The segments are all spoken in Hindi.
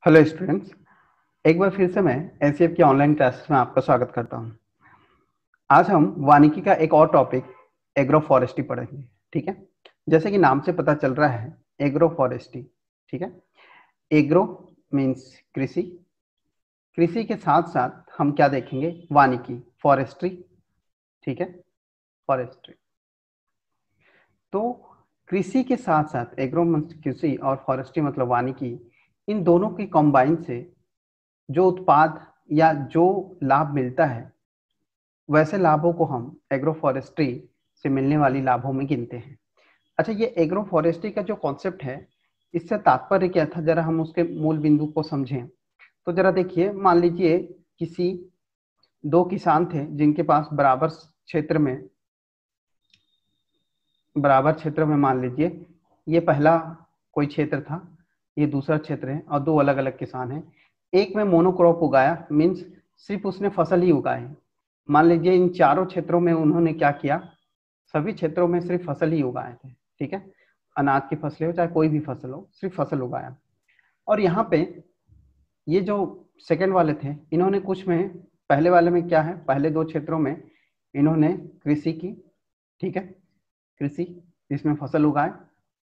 हेलो स्टूडेंट्स, एक बार फिर से मैं एनसीएफ की ऑनलाइन क्लासेस में आपका स्वागत करता हूं। आज हम वानिकी का एक और टॉपिक एग्रो फॉरेस्ट्री पढ़ेंगे। ठीक है, जैसे कि नाम से पता चल रहा है एग्रो फॉरेस्ट्री। ठीक है, एग्रो मीन्स कृषि, कृषि के साथ साथ हम क्या देखेंगे, वानिकी फॉरेस्ट्री। ठीक है, फॉरेस्ट्री तो कृषि के साथ साथ एग्रो मीन्स कृषि और फॉरेस्ट्री मतलब वानिकी, इन दोनों के कंबाइन से जो उत्पाद या जो लाभ मिलता है वैसे लाभों को हम एग्रो फॉरेस्ट्री से मिलने वाली लाभों में गिनते हैं। अच्छा, ये एग्रो फॉरेस्ट्री का जो कॉन्सेप्ट है, इससे तात्पर्य क्या था, जरा हम उसके मूल बिंदु को समझें। तो जरा देखिए, मान लीजिए किसी दो किसान थे जिनके पास बराबर क्षेत्र में मान लीजिए ये पहला कोई क्षेत्र था, ये दूसरा क्षेत्र है और दो अलग अलग किसान हैं। एक में मोनोक्रॉप उगाया, मीन्स सिर्फ उसने फसल ही उगाए। मान लीजिए इन चारों क्षेत्रों में उन्होंने क्या किया, सभी क्षेत्रों में सिर्फ फसल ही उगाए थे। ठीक है, अनाज की फसलें हो चाहे कोई भी फसल हो, सिर्फ फसल उगाया। और यहाँ पे ये जो सेकंड वाले थे, इन्होंने कुछ में, पहले वाले में क्या है, पहले दो क्षेत्रों में इन्होंने कृषि की। ठीक है, कृषि जिसमें फसल उगाए।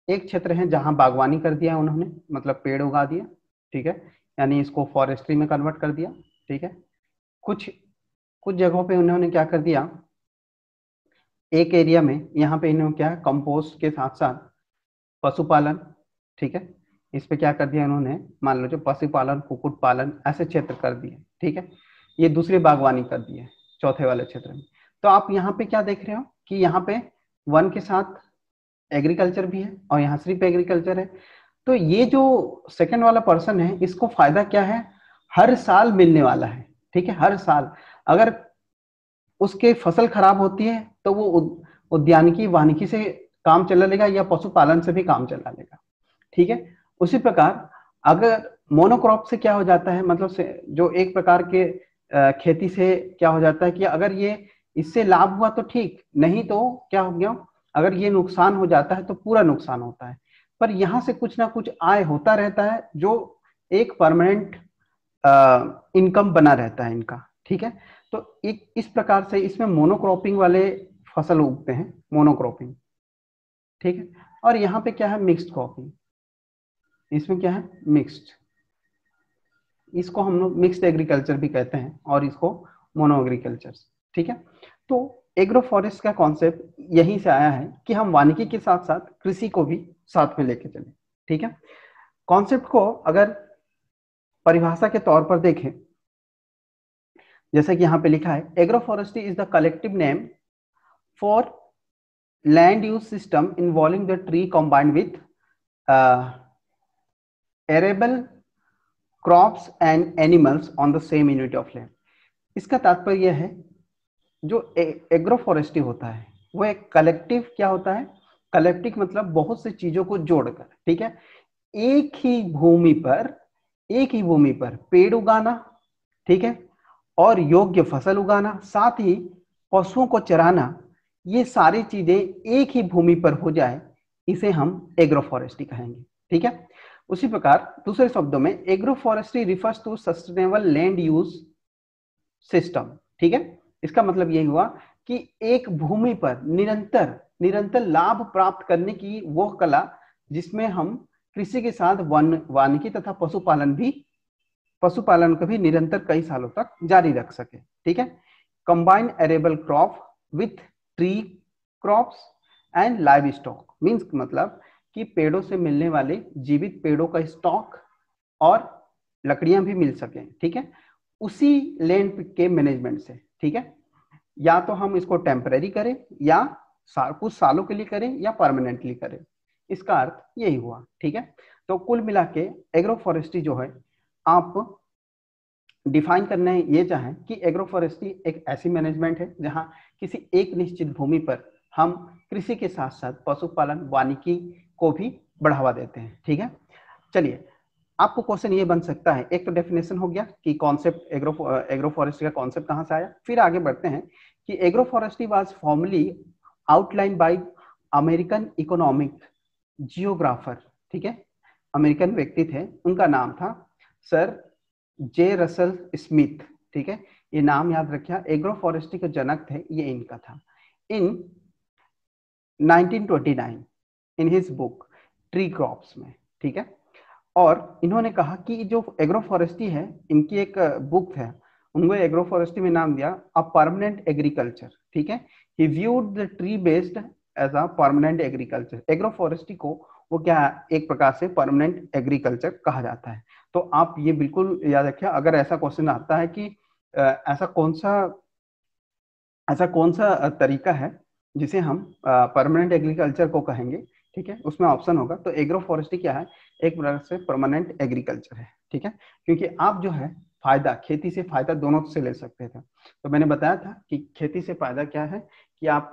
एक क्षेत्र है जहां बागवानी कर दिया उन्होंने, मतलब पेड़ उगा दिया। ठीक है, यानी इसको फॉरेस्ट्री में कन्वर्ट कर दिया। ठीक है, कुछ कुछ जगहों पे उन्होंने क्या कर दिया, एक एरिया में यहाँ पे इन्होंने क्या है, कंपोस्ट के साथ साथ पशुपालन। ठीक है, इस पे क्या कर दिया इन्होंने, मान लो जो पशुपालन कुक्कुट पालन ऐसे क्षेत्र कर दिए। ठीक है, ये दूसरी बागवानी कर दी है चौथे वाले क्षेत्र में। तो आप यहाँ पे क्या देख रहे हो कि यहाँ पे वन के साथ एग्रीकल्चर भी है और यहाँ सिर्फ एग्रीकल्चर है। तो ये जो सेकंड वाला पर्सन है, इसको फायदा क्या है, हर साल मिलने वाला है। ठीक है, हर साल अगर उसके फसल खराब होती है तो वो उद्यानिकी वानिकी से काम चला लेगा या पशुपालन से भी काम चला लेगा। ठीक है, उसी प्रकार अगर मोनोक्रॉप से क्या हो जाता है, मतलब से जो एक प्रकार के खेती से क्या हो जाता है कि अगर ये इससे लाभ हुआ तो ठीक, नहीं तो क्या हो गया, अगर ये नुकसान हो जाता है तो पूरा नुकसान होता है। पर यहाँ से कुछ ना कुछ आय होता रहता है, जो एक परमानेंट इनकम बना रहता है इनका। ठीक है, तो एक इस प्रकार से इसमें मोनोक्रॉपिंग वाले फसल उगते हैं, मोनोक्रॉपिंग। ठीक है, और यहाँ पे क्या है, मिक्स्ड क्रॉपिंग। इसमें क्या है, मिक्स्ड, इसको हम लोग मिक्स्ड एग्रीकल्चर भी कहते हैं और इसको मोनो एग्रीकल्चर। ठीक है, तो एग्रो फॉरेस्ट का कॉन्सेप्ट यहीं से आया है कि हम वानिकी के साथ साथ कृषि को भी साथ में लेके चले। ठीक है, कॉन्सेप्ट को अगर परिभाषा के तौर पर देखें, जैसे कि यहाँ पे लिखा है, agro forestry is the collective name for land use system involving the tree combined with arable crops and animals on the same unit of land. इसका तात्पर्य यह है, जो एग्रो फॉरेस्ट्री होता है वो एक कलेक्टिव क्या होता है, कलेक्टिव मतलब बहुत सी चीजों को जोड़कर। ठीक है, एक ही भूमि पर पेड़ उगाना। ठीक है, और योग्य फसल उगाना, साथ ही पशुओं को चराना, ये सारी चीजें एक ही भूमि पर हो जाए, इसे हम एग्रो फॉरेस्ट्री कहेंगे। ठीक है, उसी प्रकार दूसरे शब्दों में agro forestry refers to sustainable land use system. ठीक है, इसका मतलब यही हुआ कि एक भूमि पर निरंतर निरंतर लाभ प्राप्त करने की वो कला, जिसमें हम कृषि के साथ वानिकी तथा पशुपालन को भी निरंतर कई सालों तक जारी रख सके। ठीक है, combine arable crop with tree crops and live stock, means मतलब कि पेड़ों से मिलने वाले जीवित पेड़ों का स्टॉक और लकड़ियां भी मिल सके। ठीक है, उसी लैंड के मैनेजमेंट से। ठीक है, या तो हम इसको टेम्पररी करें या कुछ सालों के लिए करें या परमानेंटली करें, इसका अर्थ यही हुआ। ठीक है, तो कुल मिला के एग्रो फॉरेस्ट्री जो है, आप डिफाइन करने ये चाहें कि एग्रो फॉरेस्ट्री एक ऐसी मैनेजमेंट है जहां किसी एक निश्चित भूमि पर हम कृषि के साथ साथ पशुपालन वानिकी को भी बढ़ावा देते हैं। ठीक है, चलिए, आपको क्वेश्चन ये बन सकता है, एक तो डेफिनेशन हो गया कि कॉन्सेप्ट एग्रो फॉरेस्ट्री का कॉन्सेप्ट कहां से आया। फिर आगे बढ़ते हैं कि agro forestry was formally outline bye American economic geographer. ठीक है, अमेरिकन व्यक्ति थे, उनका नाम था सर जे रसल स्मिथ, ठीक है, ये नाम याद रखिए, एग्रो फॉरेस्ट्री के जनक थे, ये इनका था। इन 1929 in his book tree crops में, ठीक है। और इन्होंने कहा कि जो एग्रो फॉरेस्ट्री है, इनकी एक बुक है, उनको एग्रो फॉरेस्ट्री में नाम दिया अ परमानेंट एग्रीकल्चर, ठीक है। He viewed the tree based as a permanent agriculture. Agro forestry को वो क्या है, एक प्रकार से परमानेंट एग्रीकल्चर कहा जाता है। तो आप ये बिल्कुल याद रखिए, अगर ऐसा क्वेश्चन आता है कि ऐसा कौन सा तरीका है जिसे हम परमानेंट एग्रीकल्चर को कहेंगे, ठीक है, उसमें ऑप्शन होगा। तो एग्रो फॉरेस्ट्री क्या है, एक प्रकार से परमानेंट एग्रीकल्चर है, ठीक है। क्योंकि आप जो है फायदा, खेती से फायदा दोनों से ले सकते थे। तो मैंने बताया था कि खेती से फायदा क्या है कि आप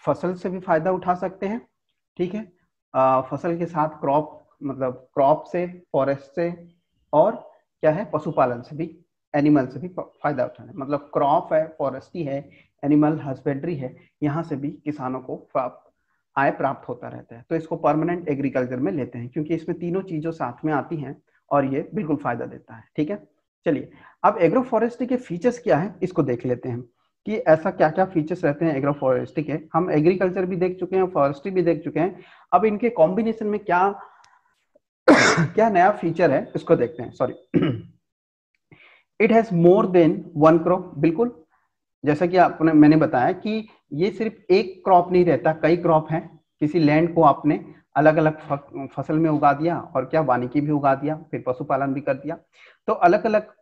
फसल से भी फायदा उठा सकते हैं, ठीक है, फसल के साथ क्रॉप, मतलब क्रॉप से, फॉरेस्ट से, और क्या है, पशुपालन से भी, एनिमल से भी फायदा उठाना, मतलब क्रॉप है, फॉरेस्ट्री है, एनिमल हस्बेंड्री है, यहाँ से भी किसानों को आय प्राप्त होता रहता है। तो इसको परमानेंट एग्रीकल्चर में लेते हैं, क्योंकि इसमें तीनों चीजों साथ में आती हैं और ये बिल्कुल फायदा देता है, ठीक है। चलिए, अब एग्रो फॉरेस्ट्री के फीचर्स क्या है, इसको देख लेते हैं कि ऐसा क्या क्या फीचर्स रहते हैं एग्रो फॉरेस्ट्री के। हम एग्रीकल्चर भी देख चुके हैं, फॉरेस्ट्री भी देख चुके हैं, अब इनके कॉम्बिनेशन में क्या क्या नया फीचर है इसको देखते हैं। Sorry, it has more than one crop, बिल्कुल जैसा कि आपने, मैंने बताया कि ये सिर्फ एक क्रॉप नहीं रहता, कई क्रॉप हैं। किसी लैंड को आपने अलग अलग फसल में उगा दिया, और क्या, वानिकी भी उगा दिया, फिर पशुपालन भी कर दिया। तो अलग अलग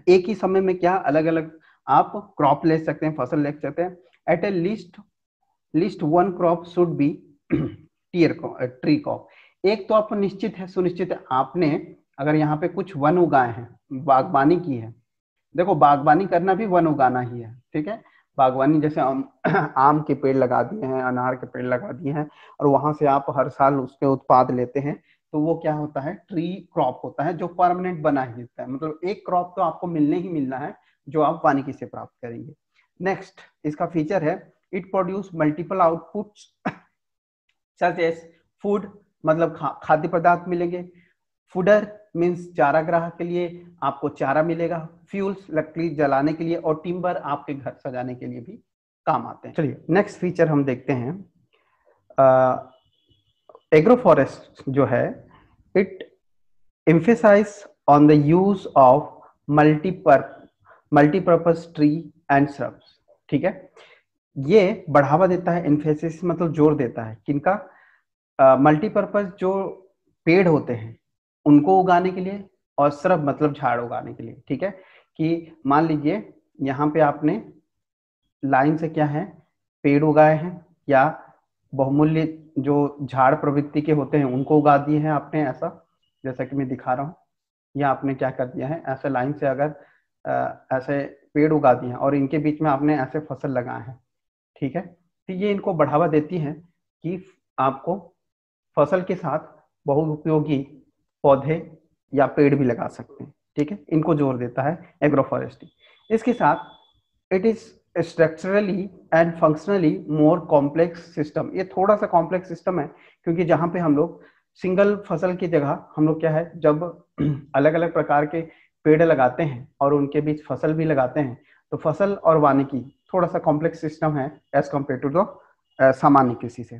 एक ही समय में क्या, अलग अलग आप क्रॉप ले सकते हैं, फसल ले सकते हैं। At a least one crop should be tree crop. एक तो आपको निश्चित है, सुनिश्चित है, आपने अगर यहाँ पे कुछ वन उगाए हैं, बागबानी की है, देखो बागबानी करना भी वन उगाना ही है, ठीक है। बागवानी जैसे आम के पेड़ लगा दिए हैं, अनार के पेड़ लगा दिए हैं, और वहां से आप हर साल उसके उत्पाद लेते हैं, तो वो क्या होता है, ट्री क्रॉप होता है, जो परमानेंट बना ही रहता है। मतलब एक क्रॉप तो आपको मिलने ही मिलना है, जो आप वानिकी से प्राप्त करेंगे। नेक्स्ट इसका फीचर है, it produce multiple outputs such as food, मतलब खाद्य पदार्थ मिलेंगे। फूडर मीन्स चारागाह के लिए आपको चारा मिलेगा, फ्यूल्स लकड़ी जलाने के लिए, और टिम्बर आपके घर सजाने के लिए भी काम आते हैं। चलिए नेक्स्ट फीचर हम देखते हैं। एग्रो फॉरेस्ट जो है, it emphasize on the use of multipurpose tree and shrubs, ठीक है। ये बढ़ावा देता है, एम्फेसिस मतलब जोर देता है किनका, मल्टीपर्पज जो पेड़ होते हैं उनको उगाने के लिए, और श्रब मतलब झाड़ उगाने के लिए, ठीक है। कि मान लीजिए यहाँ पे आपने लाइन से क्या है, पेड़ उगाए हैं, या बहुमूल्य जो झाड़ प्रवृत्ति के होते हैं उनको उगा दिए हैं आपने, ऐसा जैसा कि मैं दिखा रहा हूँ, या आपने क्या कर दिया है, ऐसे लाइन से अगर ऐसे पेड़ उगा दिए हैं और इनके बीच में आपने ऐसे फसल लगाए हैं, ठीक है। तो ये इनको बढ़ावा देती है कि आपको फसल के साथ बहुउपयोगी पौधे या पेड़ भी लगा सकते हैं, ठीक है। इनको जोर देता है एग्रो फॉरेस्ट्री। इसके साथ it is structurally and functionally more complex system. ये थोड़ा सा कॉम्प्लेक्स सिस्टम है, क्योंकि जहाँ पे हम लोग सिंगल फसल की जगह हम लोग क्या है, जब अलग अलग प्रकार के पेड़ लगाते हैं और उनके बीच फसल भी लगाते हैं, तो फसल और वानिकी थोड़ा सा कॉम्प्लेक्स सिस्टम है एज कम्पेयर टू द सामान्य कृषि से।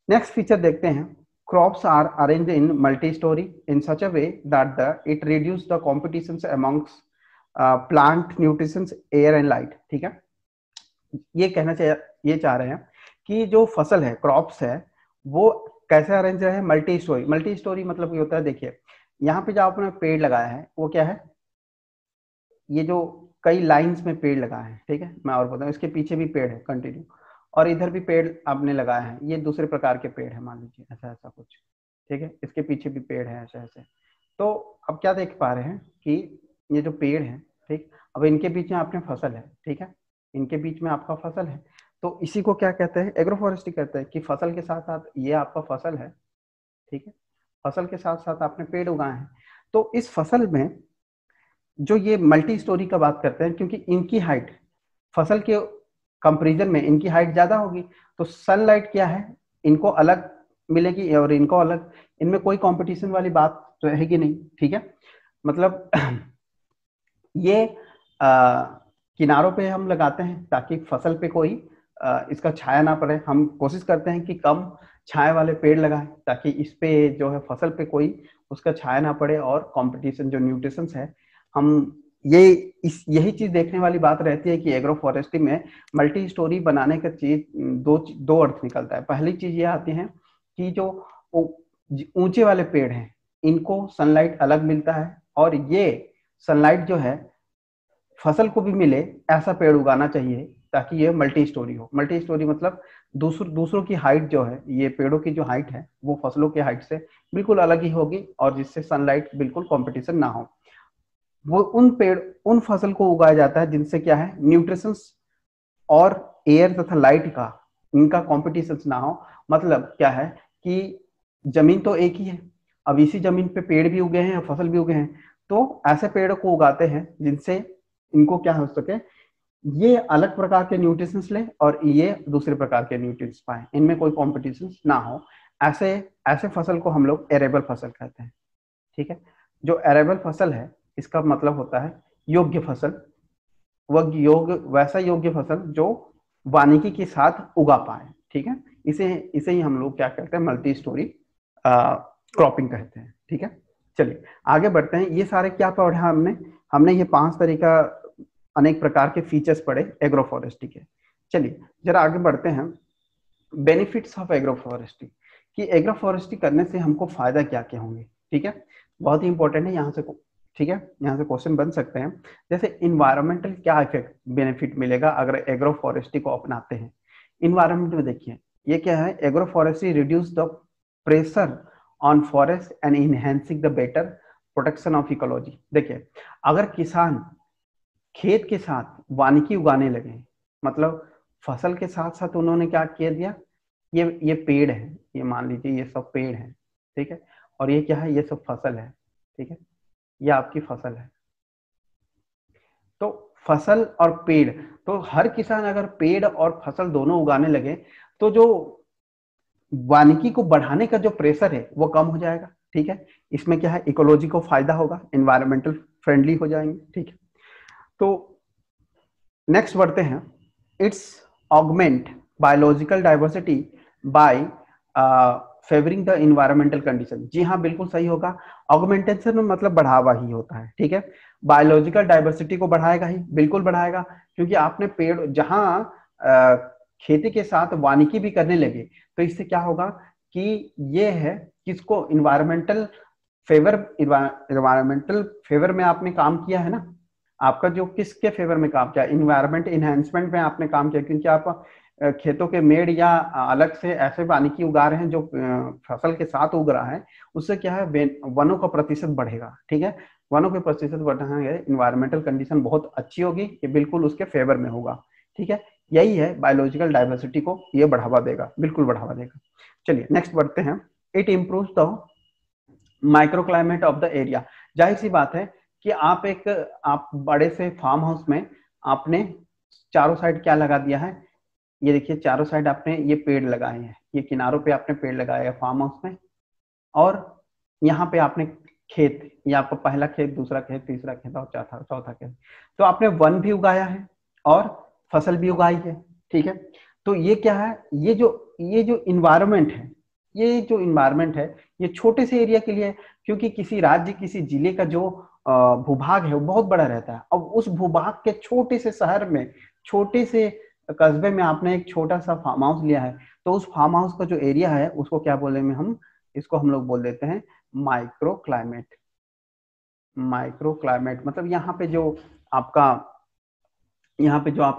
नेक्स्ट फीचर देखते हैं, crops are arranged in multi storey in such a way that it reduce the competition amongst plant nutrition air and light, ठीक है। ये कहना चाहिए, ये चाह रहे हैं कि जो फसल है, क्रॉप्स है, वो कैसे अरेंज है, मल्टी स्टोरी। मल्टी स्टोरी मतलब ये होता है, देखिए यहाँ पे जो आपने पेड़ लगाया है वो क्या है, ये जो कई लाइंस में पेड़ लगाए हैं, ठीक है। मैं और बताऊँ, इसके पीछे भी पेड़ है कंटिन्यू, और इधर भी पेड़ आपने लगाए हैं, ये दूसरे प्रकार के पेड़ है, मान लीजिए ऐसा ऐसा कुछ, ठीक है। इसके पीछे भी पेड़ है ऐसे ऐसे। तो अब क्या देख पा रहे हैं कि ये जो पेड़ है, ठीक, अब इनके बीच में आपने फसल है, ठीक है, इनके बीच में आपका फसल है। तो इसी को क्या कहते हैं, एग्रो फॉरेस्ट्री कहते हैं, कि फसल के साथ साथ ये आपका फसल है, ठीक है, फसल के साथ साथ आपने पेड़ उगाए हैं। तो इस फसल में जो ये मल्टी स्टोरी का बात करते हैं, क्योंकि इनकी हाइट फसल के कंपैरिजन में इनकी हाइट ज्यादा होगी, तो सनलाइट क्या है, इनको अलग मिलेगी और इनको अलग, इनमें कोई कंपटीशन वाली बात तो रहेगी नहीं, ठीक है। मतलब ये किनारों पे हम लगाते हैं ताकि फसल पे कोई इसका छाया ना पड़े। हम कोशिश करते हैं कि कम छाया वाले पेड़ लगाएं ताकि इस पे जो है फसल पे कोई उसका छाया ना पड़े, और कंपटीशन जो न्यूट्रिशंस है हम ये यही चीज देखने वाली बात रहती है कि एग्रो फॉरेस्ट्री में मल्टी स्टोरी बनाने का चीज दो अर्थ निकलता है। पहली चीज ये आती है कि जो ऊंचे वाले पेड़ हैं इनको सनलाइट अलग मिलता है, और ये सनलाइट जो है फसल को भी मिले ऐसा पेड़ उगाना चाहिए ताकि ये मल्टी स्टोरी हो। मल्टी स्टोरी मतलब दूसरों की हाइट जो है, ये पेड़ों की जो हाइट है वो फसलों की हाइट से बिल्कुल अलग ही होगी, और जिससे सनलाइट बिल्कुल कंपटीशन ना हो। वो उन फसल को उगाया जाता है जिनसे क्या है, न्यूट्रिशंस और एयर तथा लाइट का इनका कंपटीशन ना हो। मतलब क्या है कि जमीन तो एक ही है, अब इसी जमीन पे पेड़ भी उगे हैं और फसल भी उगे हैं, तो ऐसे पेड़ को उगाते हैं जिनसे इनको क्या हो सके, ये अलग प्रकार के न्यूट्रिशंस ले और ये दूसरे प्रकार के न्यूट्रिशंस पाए, इनमें कोई कॉम्पिटिशन ना हो। ऐसे ऐसे फसल को हम लोग एरेबल फसल कहते हैं। ठीक है, जो एरेबल फसल है इसका मतलब होता है योग्य फसल, वैसा योग्य फसल जो वानिकी के साथ उगा पाए। ठीक है, इसे इसे ही हम लोग क्या कहते हैं, मल्टी स्टोरी क्रॉपिंग कहते हैं। ठीक है, चलिए आगे बढ़ते हैं। ये सारे क्या पढ़ा हमने हमने ये 5 तरीका अनेक प्रकार के फीचर्स पढ़े एग्रो फॉरेस्ट्री के। चलिए जरा आगे बढ़ते हैं, बेनिफिट्स ऑफ एग्रो फॉरेस्ट्री, कि एग्रो फॉरेस्ट्री करने से हमको फायदा क्या क्या होंगे। ठीक है, बहुत ही इंपॉर्टेंट है यहाँ से। ठीक है, यहाँ से क्वेश्चन बन सकते हैं, जैसे इन्वायरमेंटल क्या इफेक्ट बेनिफिट मिलेगा अगर एग्रो फॉरेस्ट्री को अपनाते हैं। इन्वायरमेंट में देखिए ये क्या है, agro forestry reduce the pressure on forest and enhancing the better protection of ecology. देखिए अगर किसान खेत के साथ वानिकी उगाने लगे, मतलब फसल के साथ साथ उन्होंने क्या किया दिया, ये पेड़ है, ये मान लीजिए ये सब पेड़ है। ठीक है, और ये क्या है, ये सब फसल है। ठीक है, ये आपकी फसल है। तो फसल और पेड़, तो हर किसान अगर पेड़ और फसल दोनों उगाने लगे तो जो वानिकी को बढ़ाने का जो प्रेशर है वो कम हो जाएगा। ठीक है, इसमें क्या है, इकोलॉजी को फायदा होगा, एनवायरमेंटल फ्रेंडली हो जाएंगे। ठीक है, तो नेक्स्ट बढ़ते हैं, it's augment biological diversity by favouring the environmental condition. जी हाँ, बिल्कुल सही होगा। ऑगमेंटेशन में मतलब बढ़ावा ही होता है। ठीक है, बायोलॉजिकल डाइवर्सिटी को बढ़ाएगा ही, बिल्कुल बढ़ाएगा, क्योंकि आपने पेड़ जहां खेती के साथ वानिकी भी करने लगे तो इससे क्या होगा कि ये है किसको, इन्वायरमेंटल फेवर में आपने काम किया है ना। आपका जो किसके फेवर में काम किया, इन्वायरमेंट इनहेंसमेंट में आपने काम किया, क्योंकि आप खेतों के मेड़ या अलग से ऐसे वानिकी उगा रहे हैं जो फसल के साथ उग रहा है, उससे क्या है, वनों का प्रतिशत बढ़ेगा। ठीक है, वनों के प्रतिशत बढ़ाएंगे, इन्वायरमेंटल कंडीशन बहुत अच्छी होगी, ये बिल्कुल उसके फेवर में होगा। ठीक है, यही है बायोलॉजिकल डाइवर्सिटी को ये बढ़ावा देगा, बिल्कुल बढ़ावा देगा। चलिए नेक्स्ट बढ़ते हैं, it improves the micro climate of the area. जाहिर सी बात है कि आप बड़े से फार्म हाउस में आपने चारों साइड क्या लगा दिया है, ये देखिए चारों साइड आपने ये पेड़ लगाए हैं, ये किनारों पे आपने पेड़ लगाए हैं फार्म हाउस में, और यहाँ पे आपने खेत, ये आपका पहला खेत, दूसरा खेत, तीसरा खेत और चौथा खेत, तो आपने वन भी उगाया है और फसल भी उगाई है। ठीक है, तो ये क्या है, ये जो इन्वायरमेंट है, ये छोटे से एरिया के लिए है, क्योंकि किसी राज्य किसी जिले का जो भूभाग है वो बहुत बड़ा रहता है। अब उस भूभाग के छोटे से शहर में, छोटे से कस्बे में आपने एक छोटा सा फार्म हाउस लिया है, तो उस फार्म हाउस का जो एरिया है उसको क्या बोलेंगे हम, इसको हम लोग बोल देते हैं माइक्रो क्लाइमेट। माइक्रो क्लाइमेट मतलब यहाँ पे जो आपका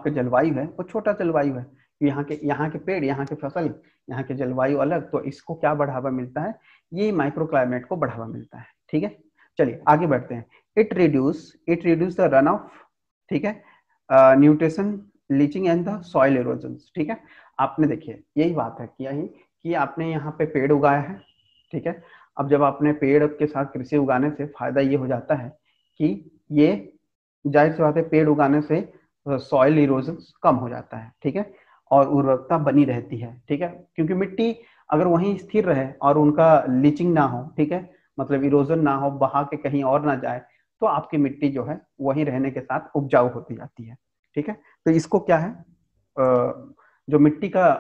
जलवायु है वो छोटा जलवायु है, यहाँ के पेड़, यहाँ के फसल, यहाँ के जलवायु अलग, तो इसको क्या बढ़ावा मिलता है, ये माइक्रो क्लाइमेट को बढ़ावा मिलता है। ठीक है, चलिए आगे बढ़ते हैं, it reduce the run of, ठीक है, nutrition leaching and the soil erosion. ठीक है, आपने देखिए यही बात है कि आपने यहाँ पे पेड़ उगाया है। ठीक है, अब जब आपने पेड़ के साथ कृषि उगाने से फायदा ये हो जाता है कि ये जाहिर सी बात है, पेड़ उगाने से सॉइल इरोजन कम हो जाता है। ठीक है, और उर्वरकता बनी रहती है। ठीक है, क्योंकि मिट्टी अगर वहीं स्थिर रहे और उनका लीचिंग ना हो, ठीक है, मतलब इरोजन ना हो, बहा के कहीं और ना जाए, तो आपकी मिट्टी जो है वही रहने के साथ उपजाऊ होती जाती है। ठीक है, तो इसको क्या है, जो मिट्टी का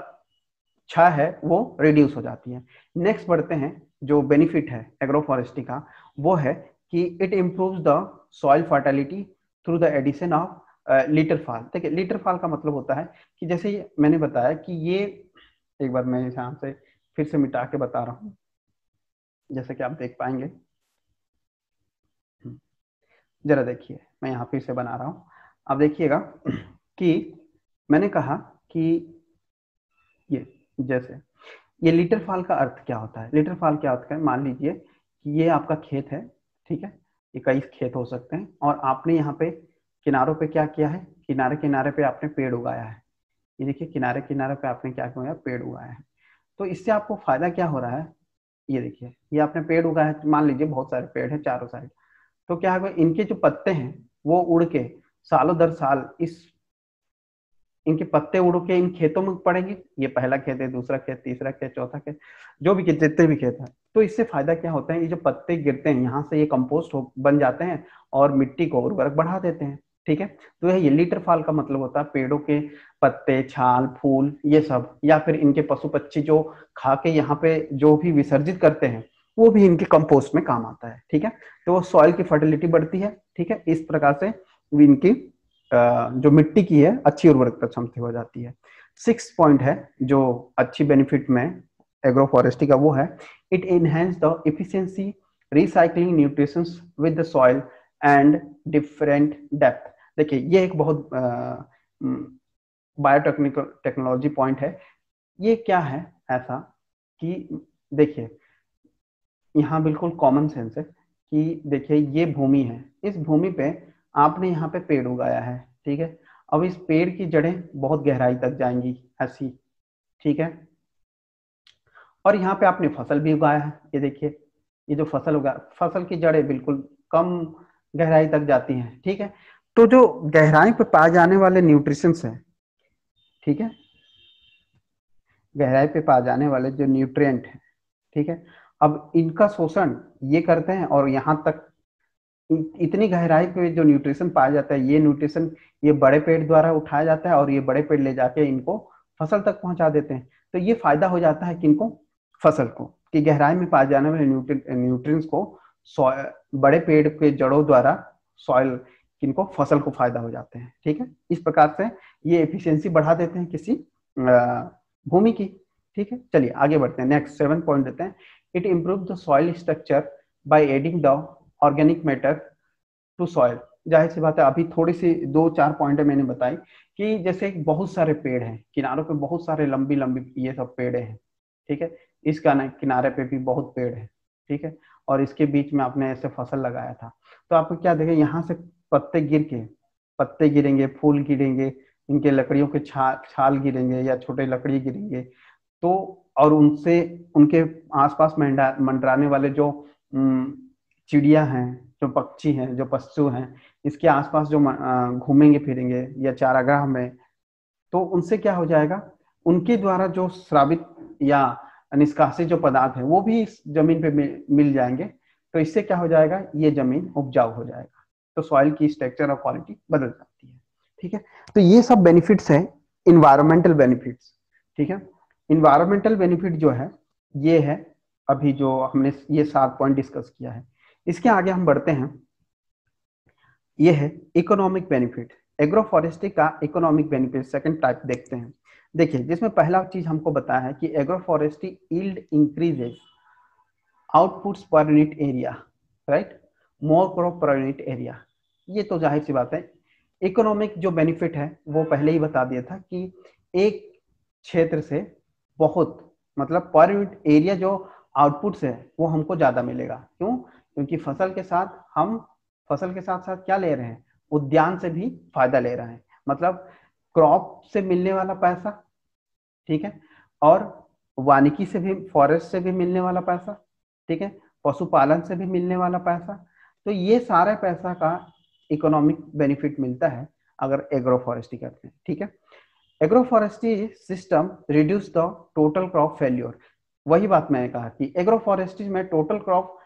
क्षय है वो रिड्यूस हो जाती है। नेक्स्ट बढ़ते हैं, जो बेनिफिट है एग्रो फॉरेस्ट्री का वो है कि it improves the soil fertility through the addition of litter fall. देखिए लिटर फॉल का मतलब होता है कि जैसे मैंने बताया कि ये, एक बार मैं यहाँ से फिर से मिटा के बता रहा हूँ, जैसे कि आप देख पाएंगे, जरा देखिए मैं यहाँ फिर से बना रहा हूँ, आप देखिएगा कि मैंने कहा कि ये जैसे ये लिटर फॉल का अर्थ क्या होता है। लिटर फॉल क्या होता है, मान लीजिए कि ये आपका खेत है, ठीक है, ये कई खेत हो सकते हैं और आपने यहाँ पे किनारों पे क्या किया है, किनारे किनारे पे आपने पेड़ उगाया है। ये देखिए किनारे किनारे पे आपने क्या किया, पेड़ उगाया है। तो इससे आपको फायदा क्या हो रहा है, ये देखिए ये आपने पेड़ उगाया है, मान लीजिए बहुत सारे पेड़ है चारों साइड, तो क्या होगा, इनके जो पत्ते हैं वो उड़ के सालों दर साल इस इनके पत्ते उड़ के इन खेतों में पड़ेंगे। ये पहला खेत है, दूसरा खेत, तीसरा खेत, चौथा खेत, जो भी खेत, जितने भी खेत है। तो इससे फायदा क्या होता है, ये जो पत्ते गिरते हैं यहाँ से ये कंपोस्ट बन जाते हैं और मिट्टी को उर्वरक बढ़ा देते हैं। ठीक है, तो ये लिटर फॉल का मतलब होता है पेड़ों के पत्ते, छाल, फूल, ये सब, या फिर इनके पशु पक्षी जो खा के यहाँ पे जो भी विसर्जित करते हैं वो भी इनके कंपोस्ट में काम आता है। ठीक है, तो सॉइल की फर्टिलिटी बढ़ती है। ठीक है, इस प्रकार से इनकी जो मिट्टी की है अच्छी उर्वरकता क्षमता हो जाती है। 6 पॉइंट है जो अच्छी बेनिफिट में एग्रो फॉरेस्ट्री का, वो है it enhance the efficiency recycling nutritions with the soil and different depth. देखिए ये एक बहुत बायोटेक्निकल टेक्नोलॉजी पॉइंट है। ये क्या है ऐसा कि देखिए यहाँ बिल्कुल कॉमन सेंस है कि देखिए ये भूमि है, इस भूमि पे आपने यहाँ पे पेड़ उगाया है। ठीक है, अब इस पेड़ की जड़ें बहुत गहराई तक जाएंगी ऐसी। ठीक है, और यहाँ पे आपने फसल भी उगाया है, ये देखिए ये जो फसल उगा, फसल की जड़ें बिल्कुल कम गहराई तक जाती हैं। ठीक है, तो जो गहराई पे पाए जाने वाले न्यूट्रिशंस हैं, ठीक है, गहराई पे पाए जाने वाले जो न्यूट्रिएंट हैं, ठीक है, अब इनका शोषण ये करते हैं और यहाँ तक इतनी गहराई पे जो न्यूट्रिशन पाया जाता है, ये न्यूट्रिशन ये बड़े पेड़ द्वारा उठाया जाता है और ये बड़े पेड़ ले जाके इनको फसल तक पहुंचा देते हैं। तो ये फायदा हो जाता है किनको, फसल को, कि गहराई में पाए जाने वाले न्यूट्रिएंट्स को बड़े पेड़ के जड़ों द्वारा सॉइल किनको, फसल को फायदा हो जाते हैं। ठीक है, इस प्रकार से ये एफिशिएंसी बढ़ा देते हैं किसी भूमि की। ठीक है, चलिए आगे बढ़ते हैं, नेक्स्ट 7 पॉइंट देते हैं। It improve the soil structure by adding the organic matter to soil. जाहिर सी बात है, अभी थोड़ी सी 2-4 पॉइंट मैंने बताई कि जैसे बहुत सारे पेड़ हैं किनारों पे, बहुत सारे लंबी लंबी ये सब पेड़ हैं। ठीक है, इस किनारे पे भी बहुत पेड़ है। ठीक है, और इसके बीच में आपने ऐसे फसल लगाया था, तो आपको क्या देखें, यहाँ से पत्ते गिर के, पत्ते गिरेंगे, फूल गिरेंगे, इनके लकड़ियों के छाल गिरेंगे या छोटे लकड़ी गिरेंगे, तो और उनसे उनके आसपास मंडराने वाले जो चिड़िया हैं, जो पक्षी हैं, जो पशु हैं, इसके आसपास जो घूमेंगे फिरेंगे या चारागाह में, तो उनसे क्या हो जाएगा, उनके द्वारा जो स्रावित या निष्कासित जो पदार्थ है वो भी इस जमीन पे मिल जाएंगे। तो इससे क्या हो जाएगा, ये जमीन उपजाऊ हो जाएगा, तो सॉइल की स्ट्रक्चर और क्वालिटी बदल जाती है। ठीक है, तो ये सब बेनिफिट्स है इन्वायरमेंटल बेनिफिट्स। ठीक है, इन्वायरमेंटल बेनिफिट जो है ये है अभी जो हमने ये 7 पॉइंट डिस्कस किया है। इसके आगे हम बढ़ते हैं, ये है इकोनॉमिक बेनिफिट। एग्रो फॉरेस्ट्री का इकोनॉमिक बेनिफिट सेकंड टाइप देखते हैं। देखिए जिसमें पहला चीज हमको बताया है कि agro forestry yield increases outputs per unit area, right, more crop per unit area. ये तो जाहिर सी बात है। इकोनॉमिक जो बेनिफिट है वो पहले ही बता दिया था कि एक क्षेत्र से बहुत, मतलब पर यूनिट एरिया जो आउटपुट्स है वो हमको ज्यादा मिलेगा। क्यों, क्योंकि फसल के साथ साथ क्या ले रहे हैं, उद्यान से भी फायदा ले रहे हैं, मतलब क्रॉप से मिलने वाला पैसा, ठीक है, और वानिकी से भी, फॉरेस्ट से भी मिलने वाला पैसा, ठीक है, पशुपालन से भी मिलने वाला पैसा। तो ये सारे पैसा का इकोनॉमिक बेनिफिट मिलता है अगर एग्रो फॉरेस्ट्री करते हैं। ठीक है, agro forestry system reduce the total crop failure. वही बात मैंने कहा कि एग्रो फॉरेस्ट्री में टोटल क्रॉप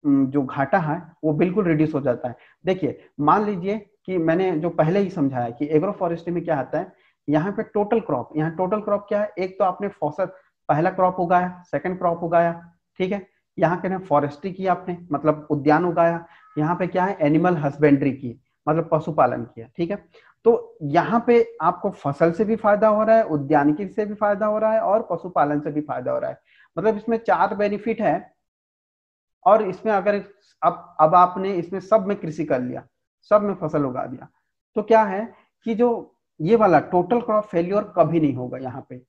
जो घाटा है वो बिल्कुल रिड्यूस हो जाता है। देखिए मान लीजिए कि मैंने जो पहले ही समझाया कि एग्रो फॉरेस्ट्री में क्या आता है, यहाँ पे टोटल क्रॉप, यहाँ टोटल क्रॉप क्या है, एक तो आपने फसल पहला क्रॉप उगाया, सेकंड क्रॉप उगाया, ठीक है, यहाँ पे ना फॉरेस्ट्री की आपने मतलब उद्यान उगाया, यहाँ पे क्या है एनिमल हस्बेंड्री की मतलब पशुपालन किया, ठीक है। तो यहाँ पे आपको फसल से भी फायदा हो रहा है, उद्यानिकी से भी फायदा हो रहा है और पशुपालन से भी फायदा हो रहा है, मतलब इसमें 4 बेनिफिट है। और इसमें अगर अब आपने इसमें सब में कृषि कर लिया, सब में फसल उगा दिया, तो क्या है कि जो ये वाला टोटल क्रॉप फेल्योर कभी नहीं होगा, यहाँ पे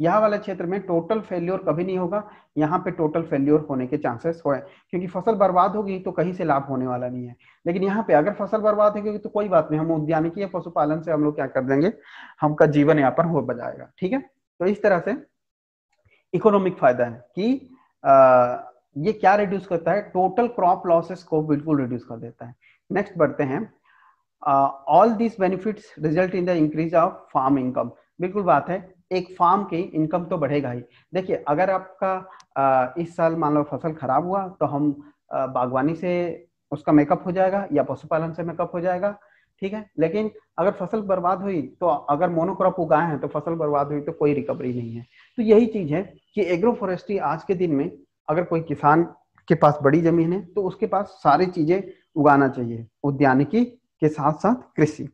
यहाँ वाले क्षेत्र में टोटल फेल्योर कभी नहीं होगा। यहाँ पे टोटल फेल्योर होने के चांसेस हो, क्योंकि फसल बर्बाद होगी तो कहीं से लाभ होने वाला नहीं है। लेकिन यहाँ पे अगर फसल बर्बाद होगी तो कोई बात नहीं, हम उद्यानिकी या पशुपालन से हम लोग क्या कर देंगे, हमका जीवन यापन हो जाएगा, ठीक है। तो इस तरह से इकोनॉमिक फायदा है कि ये क्या रिड्यूस करता है, टोटल क्रॉप लॉसेस को बिल्कुल रिड्यूस कर देता है। नेक्स्ट बढ़ते हैं, all this benefits result in the increase of farm income. बिल्कुल बात है, एक फार्म की इनकम तो बढ़ेगा ही। देखिए अगर आपका इस साल मान लो फसल खराब हुआ तो हम बागवानी से उसका मेकअप हो जाएगा या पशुपालन से मेकअप हो जाएगा, ठीक है। लेकिन अगर फसल बर्बाद हुई तो अगर मोनोक्रॉप उगाए हैं तो फसल बर्बाद हुई तो कोई रिकवरी नहीं है। तो यही चीज है कि एग्रो फॉरेस्ट्री आज के दिन में अगर कोई किसान के पास बड़ी जमीन है तो उसके पास सारी चीजें उगाना चाहिए, उद्यानिकी के साथ साथ कृषि।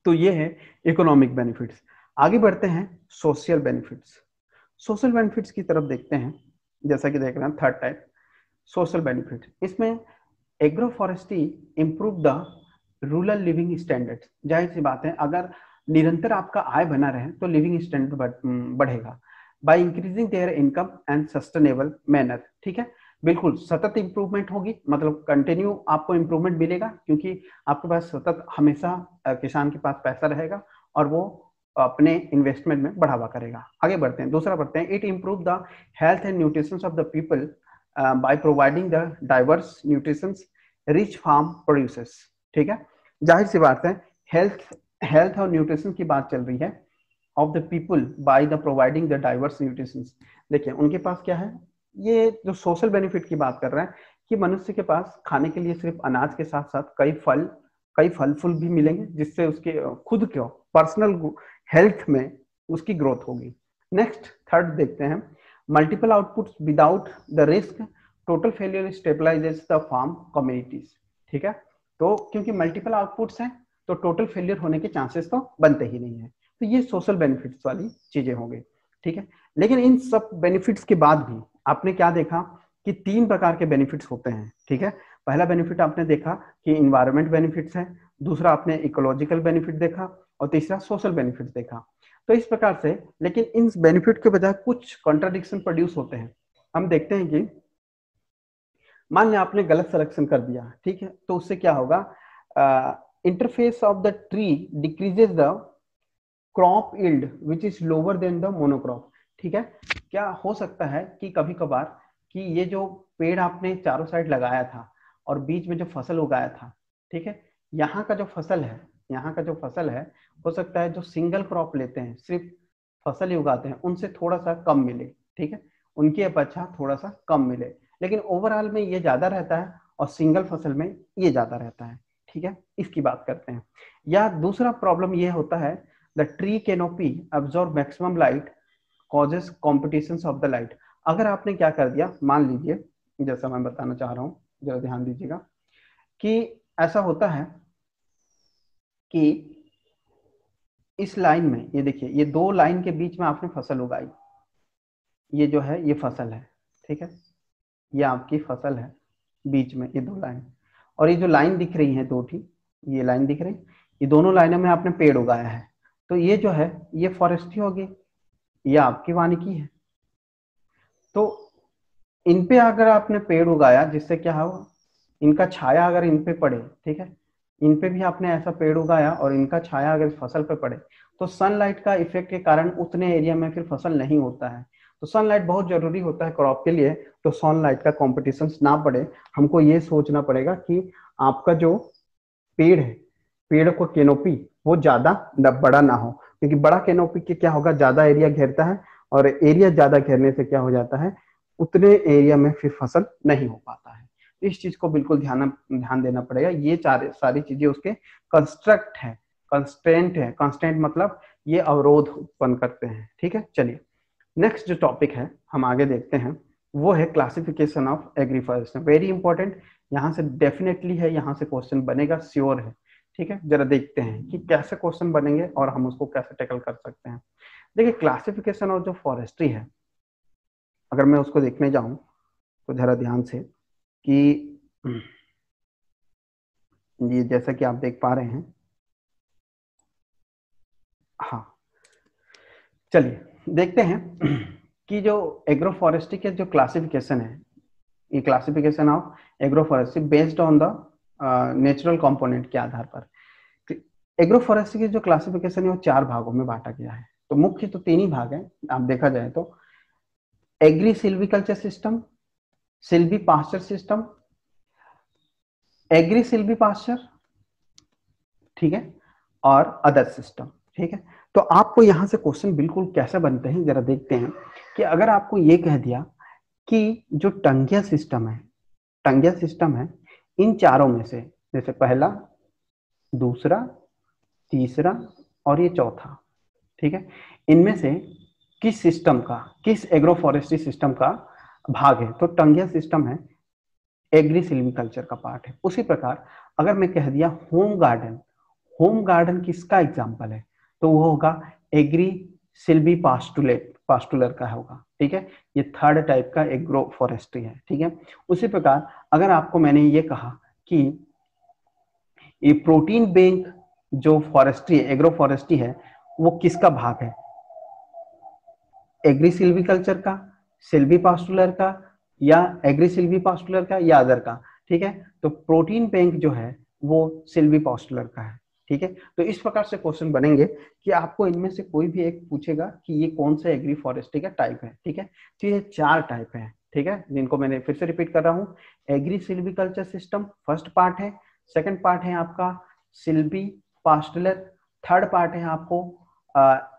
तो ये है इकोनॉमिक बेनिफिट्स। आगे बढ़ते हैं सोशल बेनिफिट्स। सोशल बेनिफिट्स की तरफ देखते हैं, जैसा कि देख रहे हैं थर्ड टाइप सोशल बेनिफिट। इसमें agro forestry improve the rural living standards. जाहिर सी बात है अगर निरंतर आपका आय बना रहे तो लिविंग स्टैंडर्ड बढ़ेगा by increasing there income and sustainable manner, ठीक है। बिल्कुल सतत इंप्रूवमेंट होगी, मतलब कंटिन्यू आपको इंप्रूवमेंट मिलेगा क्योंकि आपके पास सतत हमेशा किसान के पास पैसा रहेगा और वो अपने इन्वेस्टमेंट में बढ़ावा करेगा। आगे बढ़ते हैं, दूसरा बढ़ते हैं, it improve the health and nutrition of the people by providing the diverse nutrition rich farm produces, ठीक है। जाहिर सी बात है हेल्थ और न्यूट्रिशन की बात चल रही है of the people by the providing the diverse nutrition. देखिए उनके पास क्या है, ये जो सोशल बेनिफिट की बात कर रहे हैं कि मनुष्य के पास खाने के लिए सिर्फ अनाज के साथ साथ कई फल फूल भी मिलेंगे जिससे उसके खुद के पर्सनल हेल्थ में उसकी ग्रोथ होगी। नेक्स्ट थर्ड देखते हैं, multiple outputs without the risk total failure stabilises the farm communities, ठीक है। तो क्योंकि मल्टीपल आउटपुट्स हैं तो टोटल फेलियर होने के चांसेस तो बनते ही नहीं है। तो ये सोशल बेनिफिट्स वाली चीजें होंगी, ठीक है। लेकिन इन सब बेनिफिट्स के बाद भी आपने क्या देखा कि 3 प्रकार के बेनिफिट्स होते हैं, ठीक है। पहला बेनिफिट आपने देखा कि इन्वायरमेंट बेनिफिट्स है, दूसरा आपने इकोलॉजिकल बेनिफिट देखा और तीसरा सोशल बेनिफिट देखा। तो इस प्रकार से, लेकिन इन बेनिफिट के बजाय कुछ कॉन्ट्राडिक्शन प्रोड्यूस होते हैं। हम देखते हैं कि मान लिया आपने गलत सिलेक्शन कर दिया, ठीक है, तो उससे क्या होगा, interface of the tree decreases the crop yield which is lower than the monocrop, ठीक है। क्या हो सकता है कि कभी कभार कि ये जो पेड़ आपने चारों साइड लगाया था और बीच में जो फसल उगाया था, ठीक है, यहाँ का जो फसल है हो सकता है जो सिंगल क्रॉप लेते हैं सिर्फ फसल ही उगाते हैं उनसे थोड़ा सा कम मिले, ठीक है, उनकी अपेक्षा थोड़ा सा कम मिले, लेकिन ओवरऑल में ये ज्यादा रहता है और सिंगल फसल में ये ज्यादा रहता है, ठीक है। इसकी बात करते हैं। या दूसरा प्रॉब्लम ये होता है, the tree canopy absorb maximum light causes competition of the light. अगर आपने क्या कर दिया, मान लीजिए जैसा मैं बताना चाह रहा हूँ, जरा ध्यान दीजिएगा कि ऐसा होता है कि इस लाइन में ये देखिए, ये 2 लाइन के बीच में आपने फसल उगाई, ये जो है ये फसल है, ठीक है, ये आपकी फसल है बीच में ये 2 लाइन, और ये जो लाइन दिख रही है 2 थी, ये लाइन दिख रही, ये दोनों लाइनों में आपने पेड़ उगाया है, तो ये जो है ये फॉरेस्ट्री होगी, ये आपकी वानिकी है। तो इन पे अगर आपने पेड़ उगाया जिससे क्या हो, इनका छाया अगर इन पे पड़े, ठीक है, इन पे भी आपने ऐसा पेड़ उगाया और इनका छाया अगर फसल पे पड़े तो सनलाइट का इफेक्ट के कारण उतने एरिया में फिर फसल नहीं होता है। तो सनलाइट बहुत जरूरी होता है क्रॉप के लिए, तो सनलाइट का कॉम्पिटिशन ना पड़े, हमको ये सोचना पड़ेगा कि आपका जो पेड़ है, पेड़ को कैनोपी वो ज्यादा बड़ा ना हो, क्योंकि बड़ा कैनोपी के क्या होगा, ज्यादा एरिया घेरता है और एरिया ज्यादा घेरने से क्या हो जाता है, उतने एरिया में फिर फसल नहीं हो पाता है। इस चीज को बिल्कुल ध्यान देना पड़ेगा। ये सारी चीजें उसके कंस्ट्रक्ट है, कंस्टेंट है। कंस्टेंट मतलब ये अवरोध उत्पन्न करते हैं। ठीक है, चलिए नेक्स्ट जो टॉपिक है हम आगे देखते हैं, वो है क्लासिफिकेशन ऑफ एग्रीफॉरेस्ट्री। वेरी इंपॉर्टेंट, यहाँ से डेफिनेटली है, यहाँ से क्वेश्चन बनेगा, श्योर है। ठीक है, जरा देखते हैं कि कैसे क्वेश्चन बनेंगे और हम उसको कैसे टैकल कर सकते हैं। देखिए क्लासिफिकेशन ऑफ जो फॉरेस्ट्री है, अगर मैं उसको देखने जाऊं तो जरा ध्यान से कि ये जैसा कि आप देख पा रहे हैं, हाँ चलिए देखते हैं कि जो एग्रो फॉरेस्ट्री के जो क्लासिफिकेशन है, ये classification of agro forestry based on the natural component के आधार पर। एग्रो फॉरेस्ट्री की जो क्लासिफिकेशन है वो 4 भागों में बांटा गया है। तो मुख्य तो 3 ही भाग है, आप देखा जाए तो agri silviculture system, silvi pasture system, agri silvi pasture, ठीक है, और अदर सिस्टम। ठीक है, तो आपको यहां से क्वेश्चन बिल्कुल कैसे बनते हैं जरा देखते हैं कि अगर आपको ये कह दिया कि जो टंगिया सिस्टम है इन चारों में से, जैसे पहला, दूसरा, तीसरा और ये चौथा, ठीक है, इनमें से किस सिस्टम का, किस एग्रो फॉरेस्ट्री सिस्टम का भाग है, तो टंगिया सिस्टम है, एग्री सिल्वीकल्चर का पार्ट है। उसी प्रकार अगर मैं कह दिया होम गार्डन किसका एग्जाम्पल है, तो वो होगा एग्री सिल्वी पास्टुलर का होगा। ठीक है, ये थर्ड टाइप का एग्रो फॉरेस्ट्री है। ठीक है, उसी प्रकार अगर आपको मैंने ये कहा कि ये प्रोटीन बैंक जो फॉरेस्ट्री है, एग्रो फॉरेस्ट्री है, वो किसका भाग है, एग्री सिल्वीकल्चर का, सिल्वी पास्टुलर का, या एग्री सिल्वी पास्टुलर का, या अदर का। ठीक है, तो प्रोटीन बैंक जो है वो सिल्वी पास्टुलर का है। ठीक है, तो इस प्रकार से क्वेश्चन बनेंगे कि आपको इनमें से कोई भी एक पूछेगा कि ये कौन सा एग्री फॉरेस्ट्री का टाइप है। ठीक है, तो ये 4 टाइप है। ठीक है, जिनको मैंने फिर से रिपीट कर रहा हूँ, agri silviculture system first part है, सेकंड पार्ट है आपका सिल्वी पास्टुलर, थर्ड पार्ट है आपको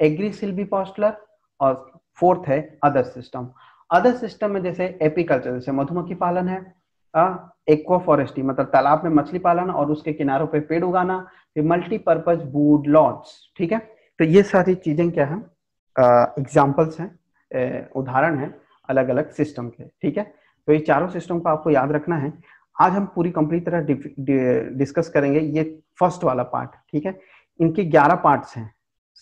एग्री सिल्वी पास्टुलर, और फोर्थ है अदर सिस्टम। अदर सिस्टम में जैसे एपीकल्चर, जैसे मधुमक्खी पालन है, एक्वा फॉरेस्ट्री मतलब तालाब में मछली पालन और उसके किनारों पे पेड़ उगाना, फिर मल्टीपर्पज वुड लॉट्स। ठीक है, तो ये सारी चीजें क्या है, एग्जाम्पल्स हैं, उदाहरण है अलग अलग सिस्टम के। ठीक है, तो ये चारों सिस्टम को आपको याद रखना है। आज हम पूरी कंप्लीट तरह डिस्कस करेंगे ये फर्स्ट वाला पार्ट। ठीक है, इनके 11 पार्ट्स हैं,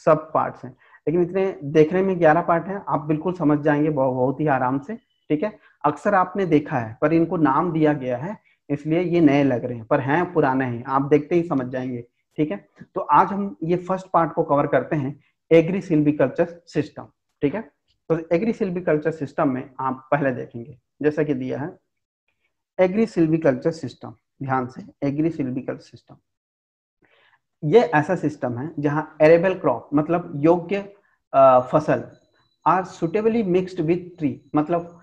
सब पार्ट्स हैं, लेकिन इतने देखने में 11 पार्ट हैं, आप बिल्कुल समझ जाएंगे बहुत ही आराम से। ठीक है, अक्सर आपने देखा है पर इनको नाम दिया गया है इसलिए ये नए लग रहे हैं, पर हैं पुराने हैं, आप देखते ही समझ जाएंगे। ठीक है, तो आज हम ये फर्स्ट पार्ट को कवर करते हैं, एग्री सिल्वीकल्चर सिस्टम। ठीक है, तो एग्री सिल्वीकल्चर सिस्टम में आप पहले देखेंगे जैसा कि दिया है एग्री सिल्वीकल्चर सिस्टम, ध्यान से, एग्री सिल्वीकल्चर सिस्टम ये ऐसा सिस्टम है जहां एरेबल क्रॉप मतलब योग्य फसल are suitably mixed with tree, मतलब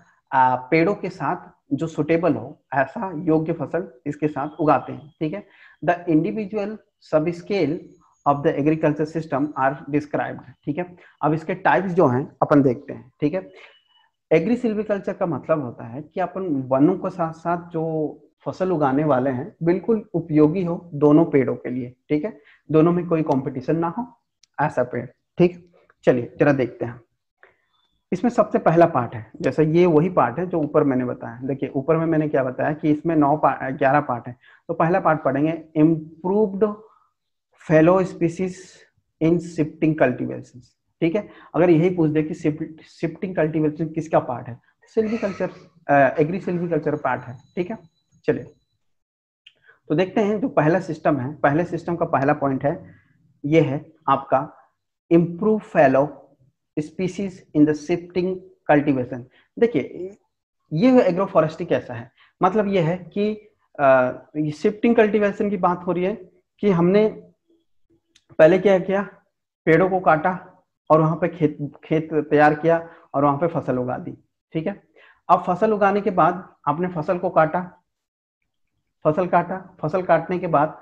पेड़ों के साथ जो सुटेबल हो ऐसा योग्य फसल इसके साथ उगाते हैं। ठीक है, the individual sub scale of the agriculture system are described. ठीक है, अब इसके टाइप्स जो हैं अपन देखते हैं। ठीक है, एग्री सिल्वीकल्चर का मतलब होता है कि अपन वनों के साथ साथ जो फसल उगाने वाले हैं बिल्कुल उपयोगी हो दोनों पेड़ों के लिए। ठीक है, दोनों में कोई कंपटीशन ना हो, ऐसा पेड़। ठीक, चलिए जरा देखते हैं। इसमें सबसे पहला पार्ट है, जैसा ये वही पार्ट है जो ऊपर मैंने बताया। देखिए ऊपर में मैंने क्या बताया कि इसमें 11 पार्ट है। तो पहला पार्ट पढ़ेंगे improved fellow species in shifting cultivation. ठीक है, अगर यही पूछ दे कि शिफ्टिंग कल्टीवेशन किसका पार्ट है, सिल्वीकल्चर, एग्री सिल्वीकल्चर पार्ट है। ठीक है, चलिए तो देखते हैं जो पहला सिस्टम है, पहले सिस्टम का पहला पॉइंट है, ये है आपका improve fellow species in the shifting cultivation. देखिए ये एग्रो फॉरेस्ट्री कैसा है, मतलब ये है कि शिफ्टिंग कल्टीवेशन की बात हो रही है कि हमने पहले क्या किया, पेड़ों को काटा और वहां पे खेत तैयार किया और वहां पे फसल उगा दी। ठीक है, अब फसल उगाने के बाद आपने फसल को काटा, फसल काटने के बाद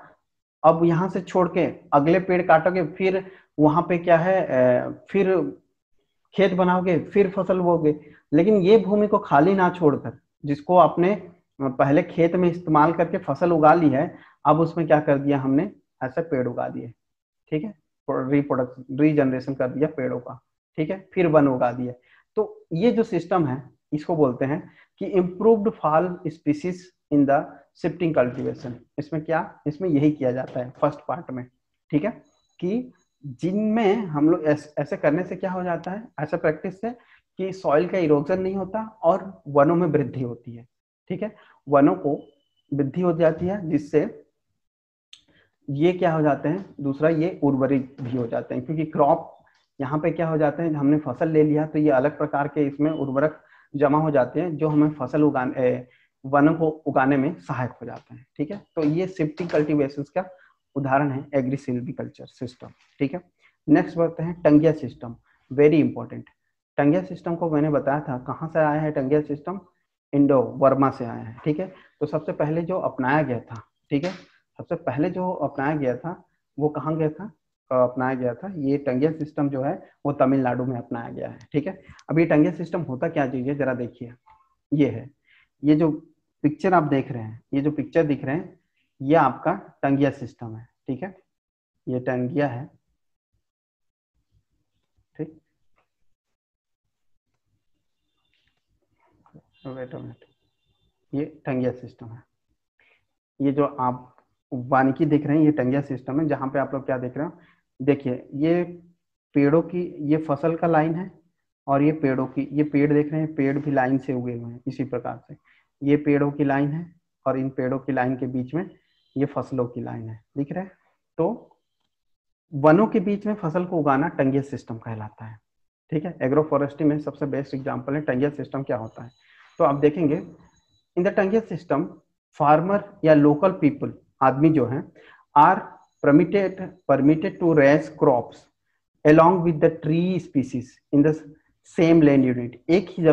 अब यहां से छोड़ के अगले पेड़ काटोगे, फिर वहां पे क्या है, फिर खेत बनाओगे, फिर फसल बोगे। लेकिन ये भूमि को खाली ना छोड़कर जिसको आपने पहले खेत में इस्तेमाल करके फसल उगा ली है, अब उसमें क्या कर दिया हमने, ऐसे पेड़ उगा दिए, ठीक है, रिप्रोडक्शन रीजनरेशन कर दिया पेड़ों का, ठीक है, फिर वन उगा दिए। तो ये जो सिस्टम है इसको बोलते हैं कि improved fall species in the shifting cultivation. इसमें क्या, इसमें यही किया जाता है फर्स्ट पार्ट में, ठीक है, कि जिनमें हम लोग ऐसे करने से क्या हो जाता है, ऐसा प्रैक्टिस से कि सॉइल का इरोजन नहीं होता और वनों में वृद्धि होती है, ठीक है, वनों को वृद्धि हो जाती है, जिससे ये क्या हो जाते हैं, दूसरा ये उर्वरित भी हो जाते हैं, क्योंकि क्रॉप यहाँ पे क्या हो जाते हैं, हमने फसल ले लिया तो ये अलग प्रकार के इसमें उर्वरक जमा हो जाते हैं जो हमें फसल उगाने, वनों को उगाने में सहायक हो जाते हैं, ठीक है। तो ये शिफ्टिंग कल्टीवेशन का उदाहरण है एग्री सिल्वीकल्चर सिस्टम, ठीक है। नेक्स्ट बढ़ते हैं टंगिया सिस्टम, वेरी इंपॉर्टेंट। टंगिया सिस्टम को मैंने बताया था कहाँ से आया है टंगिया सिस्टम, इंडो वर्मा से आया है, ठीक है। तो सबसे पहले जो अपनाया गया था, ठीक है, सबसे पहले जो अपनाया गया था वो कहाँ गया था, अपनाया गया था, ये टंगिया सिस्टम जो है वो तमिलनाडु में अपनाया गया है, ठीक है। अब ये टंगिया सिस्टम होता क्या चीज है जरा देखिए, ये है, ये जो पिक्चर आप देख रहे हैं, ये जो पिक्चर दिख रहे हैं, ये आपका टंगिया सिस्टम है, ठीक है, ये टंगिया है, ठीक, वेट अ मिनट, ये टंगिया सिस्टम है, ये जो आप वानिकी देख रहे हैं ये टंगिया सिस्टम है, जहां पे आप लोग क्या देख रहे हो, देखिए ये पेड़ों की, ये फसल का लाइन है, और ये पेड़ों की, ये पेड़ देख रहे हैं, पेड़ भी लाइन से उगे हुए हैं इसी प्रकार से, ये पेड़ों की लाइन है, और इन पेड़ों की लाइन के बीच में ये फसलों की लाइन है, दिख रहा है। तो वनों के बीच में फसल को उगाना टंगिया सिस्टम कहलाता है, ठीक है। एग्रो फॉरेस्ट्री में सबसे बेस्ट एग्जाम्पल है टंगिया सिस्टम क्या होता है। तो आप देखेंगे in the taungya system farmer या लोकल पीपल, आदमी जो है, are permitted to raise crops along with the tree species in the same land unit। एक ही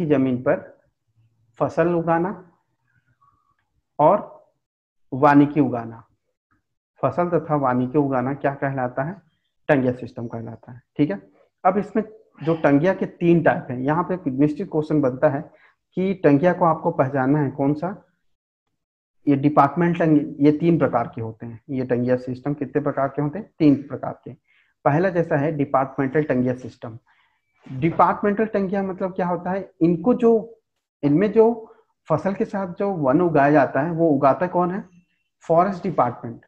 जमीन पर फसल उगाना और वानिकी उगाना, फसल तथा वानिकी उगाना क्या कहलाता है, टंगिया सिस्टम कहलाता है, ठीक है। अब इसमें जो टंगिया के 3 टाइप हैं, यहाँ पे निश्चित क्वेश्चन बनता है कि टंगिया को आपको पहचानना है कौन सा, ये डिपार्टमेंटल, ये 3 प्रकार के होते हैं, ये टंगिया सिस्टम कितने प्रकार के होते हैं, 3 प्रकार के। पहला जैसा है डिपार्टमेंटल टंगिया सिस्टम। डिपार्टमेंटल टंगिया मतलब क्या होता है, इनको जो, इनमें जो फसल के साथ जो वन उगाया जाता है वो उगाता कौन है, फॉरेस्ट डिपार्टमेंट।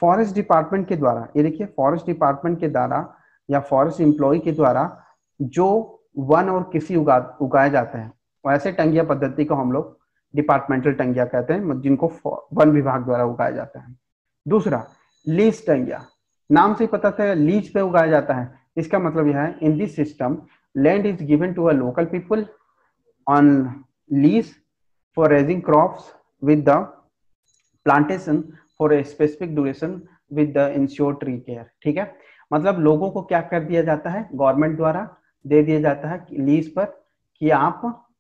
फॉरेस्ट डिपार्टमेंट के द्वारा, ये देखिए फॉरेस्ट डिपार्टमेंट के द्वारा या फॉरेस्ट एम्प्लॉय के द्वारा जो वन और कृषि उगाया जाता है, वैसे टंगिया पद्धति को हम लोग डिपार्टमेंटल टंगिया कहते हैं, जिनको वन विभाग द्वारा उगाया जाता है। दूसरा लीज टंगिया, नाम से पता चला लीज पे उगाया जाता है, इसका मतलब यह है in this system land is given to a local people on lease for raising crops with the plantation for a specific duration with the insure tree care, ठीक है। मतलब लोगों को क्या कर दिया जाता है, गवर्नमेंट द्वारा दे दिया जाता है लीज पर कि आप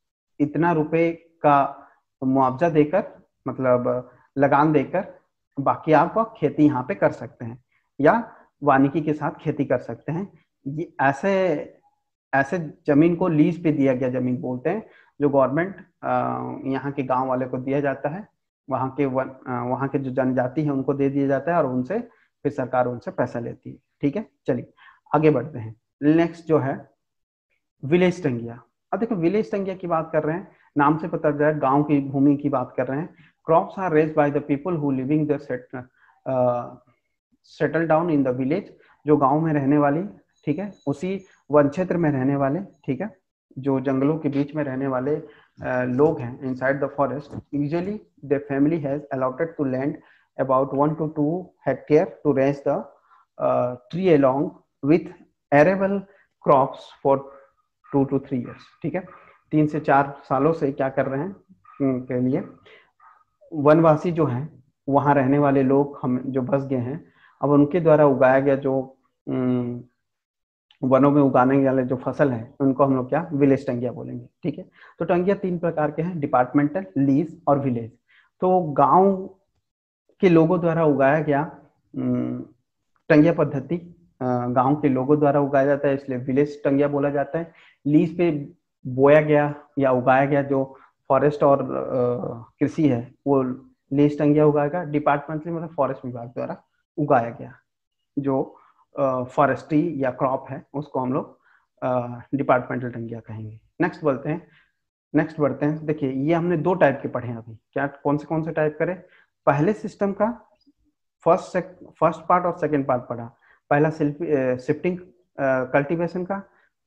इतना रुपए का मुआवजा देकर, मतलब लगान देकर, बाकी आप खेती यहाँ पे कर सकते हैं या वानिकी के साथ खेती कर सकते हैं। ये ऐसे ऐसे जमीन को लीज पे दिया गया जमीन बोलते हैं, जो गवर्नमेंट यहाँ के गांव वाले को दिया जाता है, वहाँ के जो जनजाति है उनको दे दिया जाता है, और उनसे फिर सरकार उनसे पैसा लेती है, ठीक है। चलिए आगे बढ़ते हैं। नेक्स्ट जो है विलेज टंगिया। अब देखो विलेज टंगिया की बात कर रहे हैं, नाम से पता चल रहा है गांव की भूमि की बात कर रहे हैं। Crops are raised by the people who living the settle down in the village, जो गांव में रहने वाली, ठीक है, उसी वन क्षेत्र में रहने वाले, ठीक है, जो जंगलों के बीच में रहने वाले लोग हैं inside the forest. Usually the family has allotted to land about 1 to 2 hectare to raise the tree along with arable crops for 2 to 3 years, ठीक है। 3 से 4 सालों से क्या कर रहे हैं के लिए वनवासी जो हैं, वहां रहने वाले लोग हम जो बस गए हैं, अब उनके द्वारा उगाया गया जो वनों में उगाने वाले जो फसल है उनको हम लोग क्या विलेज टंगिया बोलेंगे, ठीक है। तो टंगिया 3 प्रकार के हैं, डिपार्टमेंटल, लीज और विलेज। तो गांव के लोगों द्वारा उगाया गया टंगिया पद्धति गांव के लोगों द्वारा उगाया जाता है, इसलिए विलेज टंगिया बोला जाता है। लीज पे बोया गया या उगाया गया जो फॉरेस्ट और कृषि है वो लेस टंगिया उगाएगा, डिपार्टमेंटली मतलब फॉरेस्ट विभाग द्वारा उगाया गया जो फॉरेस्ट्री या क्रॉप है उसको हम लोग डिपार्टमेंटल टंगिया कहेंगे। नेक्स्ट बढ़ते हैं। देखिए ये हमने दो टाइप के पढ़े हैं अभी, क्या कौन से टाइप करें। पहले सिस्टम का फर्स्ट पार्ट और सेकंड पार्ट पढ़ा। पहला शिफ्टिंग कल्टीवेशन का,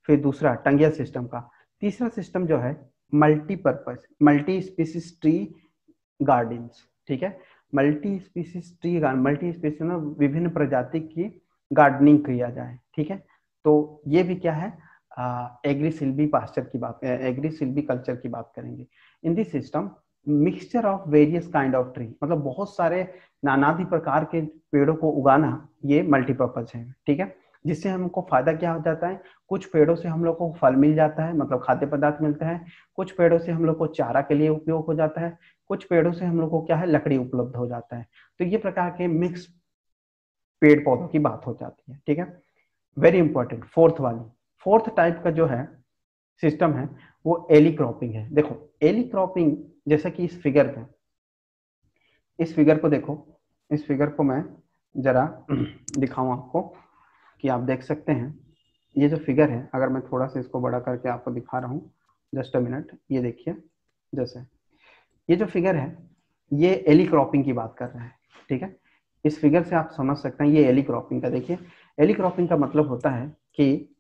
फिर दूसरा टंगिया सिस्टम का। तीसरा सिस्टम जो है multipurpose multi species tree gardens, ठीक है। मल्टी स्पीसीज में विभिन्न प्रजाति की गार्डनिंग किया जाए, ठीक है। तो ये भी क्या है, एग्री सिल्वी कल्चर की बात करेंगे। इन this system mixture of various kind of tree, मतलब बहुत सारे नानादि प्रकार के पेड़ों को उगाना, ये मल्टीपर्पज है, ठीक है। जिससे हमको फायदा क्या हो जाता है, कुछ पेड़ों से हम लोग को फल मिल जाता है, मतलब खाद्य पदार्थ मिलता है। कुछ पेड़ों से हम लोग को चारा के लिए उपयोग हो जाता है। कुछ पेड़ों से हम लोग को क्या है, लकड़ी उपलब्ध हो जाता है। तो ये प्रकार के मिक्स पेड़ पौधों की बात हो जाती है, ठीक है। वेरी इंपॉर्टेंट फोर्थ टाइप का जो है सिस्टम है वो एली क्रॉपिंग है। देखो एली क्रॉपिंग, जैसा कि इस फिगर को देखो, इस फिगर को मैं जरा दिखाऊं आपको कि आप देख सकते हैं। ये जो फिगर है, अगर मैं थोड़ा सा इसको बड़ा करके आपको दिखा रहा हूँ, जस्ट अ मिनट, ये देखिए। जैसे ये जो फिगर है ये एली क्रॉपिंग की बात कर रहा है, ठीक है। इस फिगर से आप समझ सकते हैं ये एली क्रॉपिंग का। देखिए एली क्रॉपिंग का मतलब होता है कि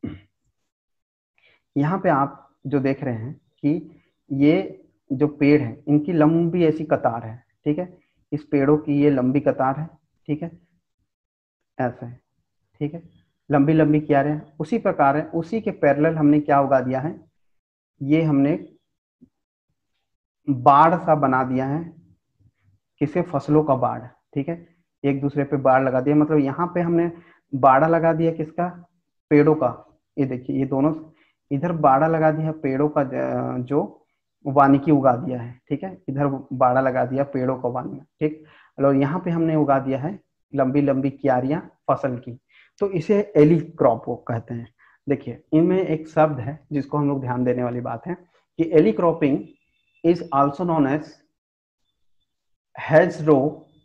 यहाँ पे आप जो देख रहे हैं कि ये जो पेड़ है इनकी लंबी ऐसी कतार है, ठीक है। इस पेड़ों की ये लंबी कतार है, ठीक है, ऐसा है, ठीक है। लंबी लंबी क्यारें हैं, उसी प्रकार है, उसी के पैरेलल हमने क्या उगा दिया है, ये हमने बाढ़ सा बना दिया है, किसे, फसलों का बाढ़, ठीक है। एक दूसरे पे बाढ़ लगा दिया, मतलब यहाँ पे हमने बाड़ा लगा दिया किसका, पेड़ों का। ये देखिए ये दोनों इधर बाड़ा लगा दिया पेड़ों का, जो वानिकी उगा दिया है, ठीक है। इधर बाड़ा लगा दिया पेड़ों का वानिकी, ठीक। और यहाँ पे हमने उगा दिया है लंबी लंबी क्यारियां फसल की, तो इसे एली क्रॉप कहते हैं। देखिए इनमें एक शब्द है जिसको हम लोग ध्यान देने वाली बात है कि alley cropping is also known as hedge row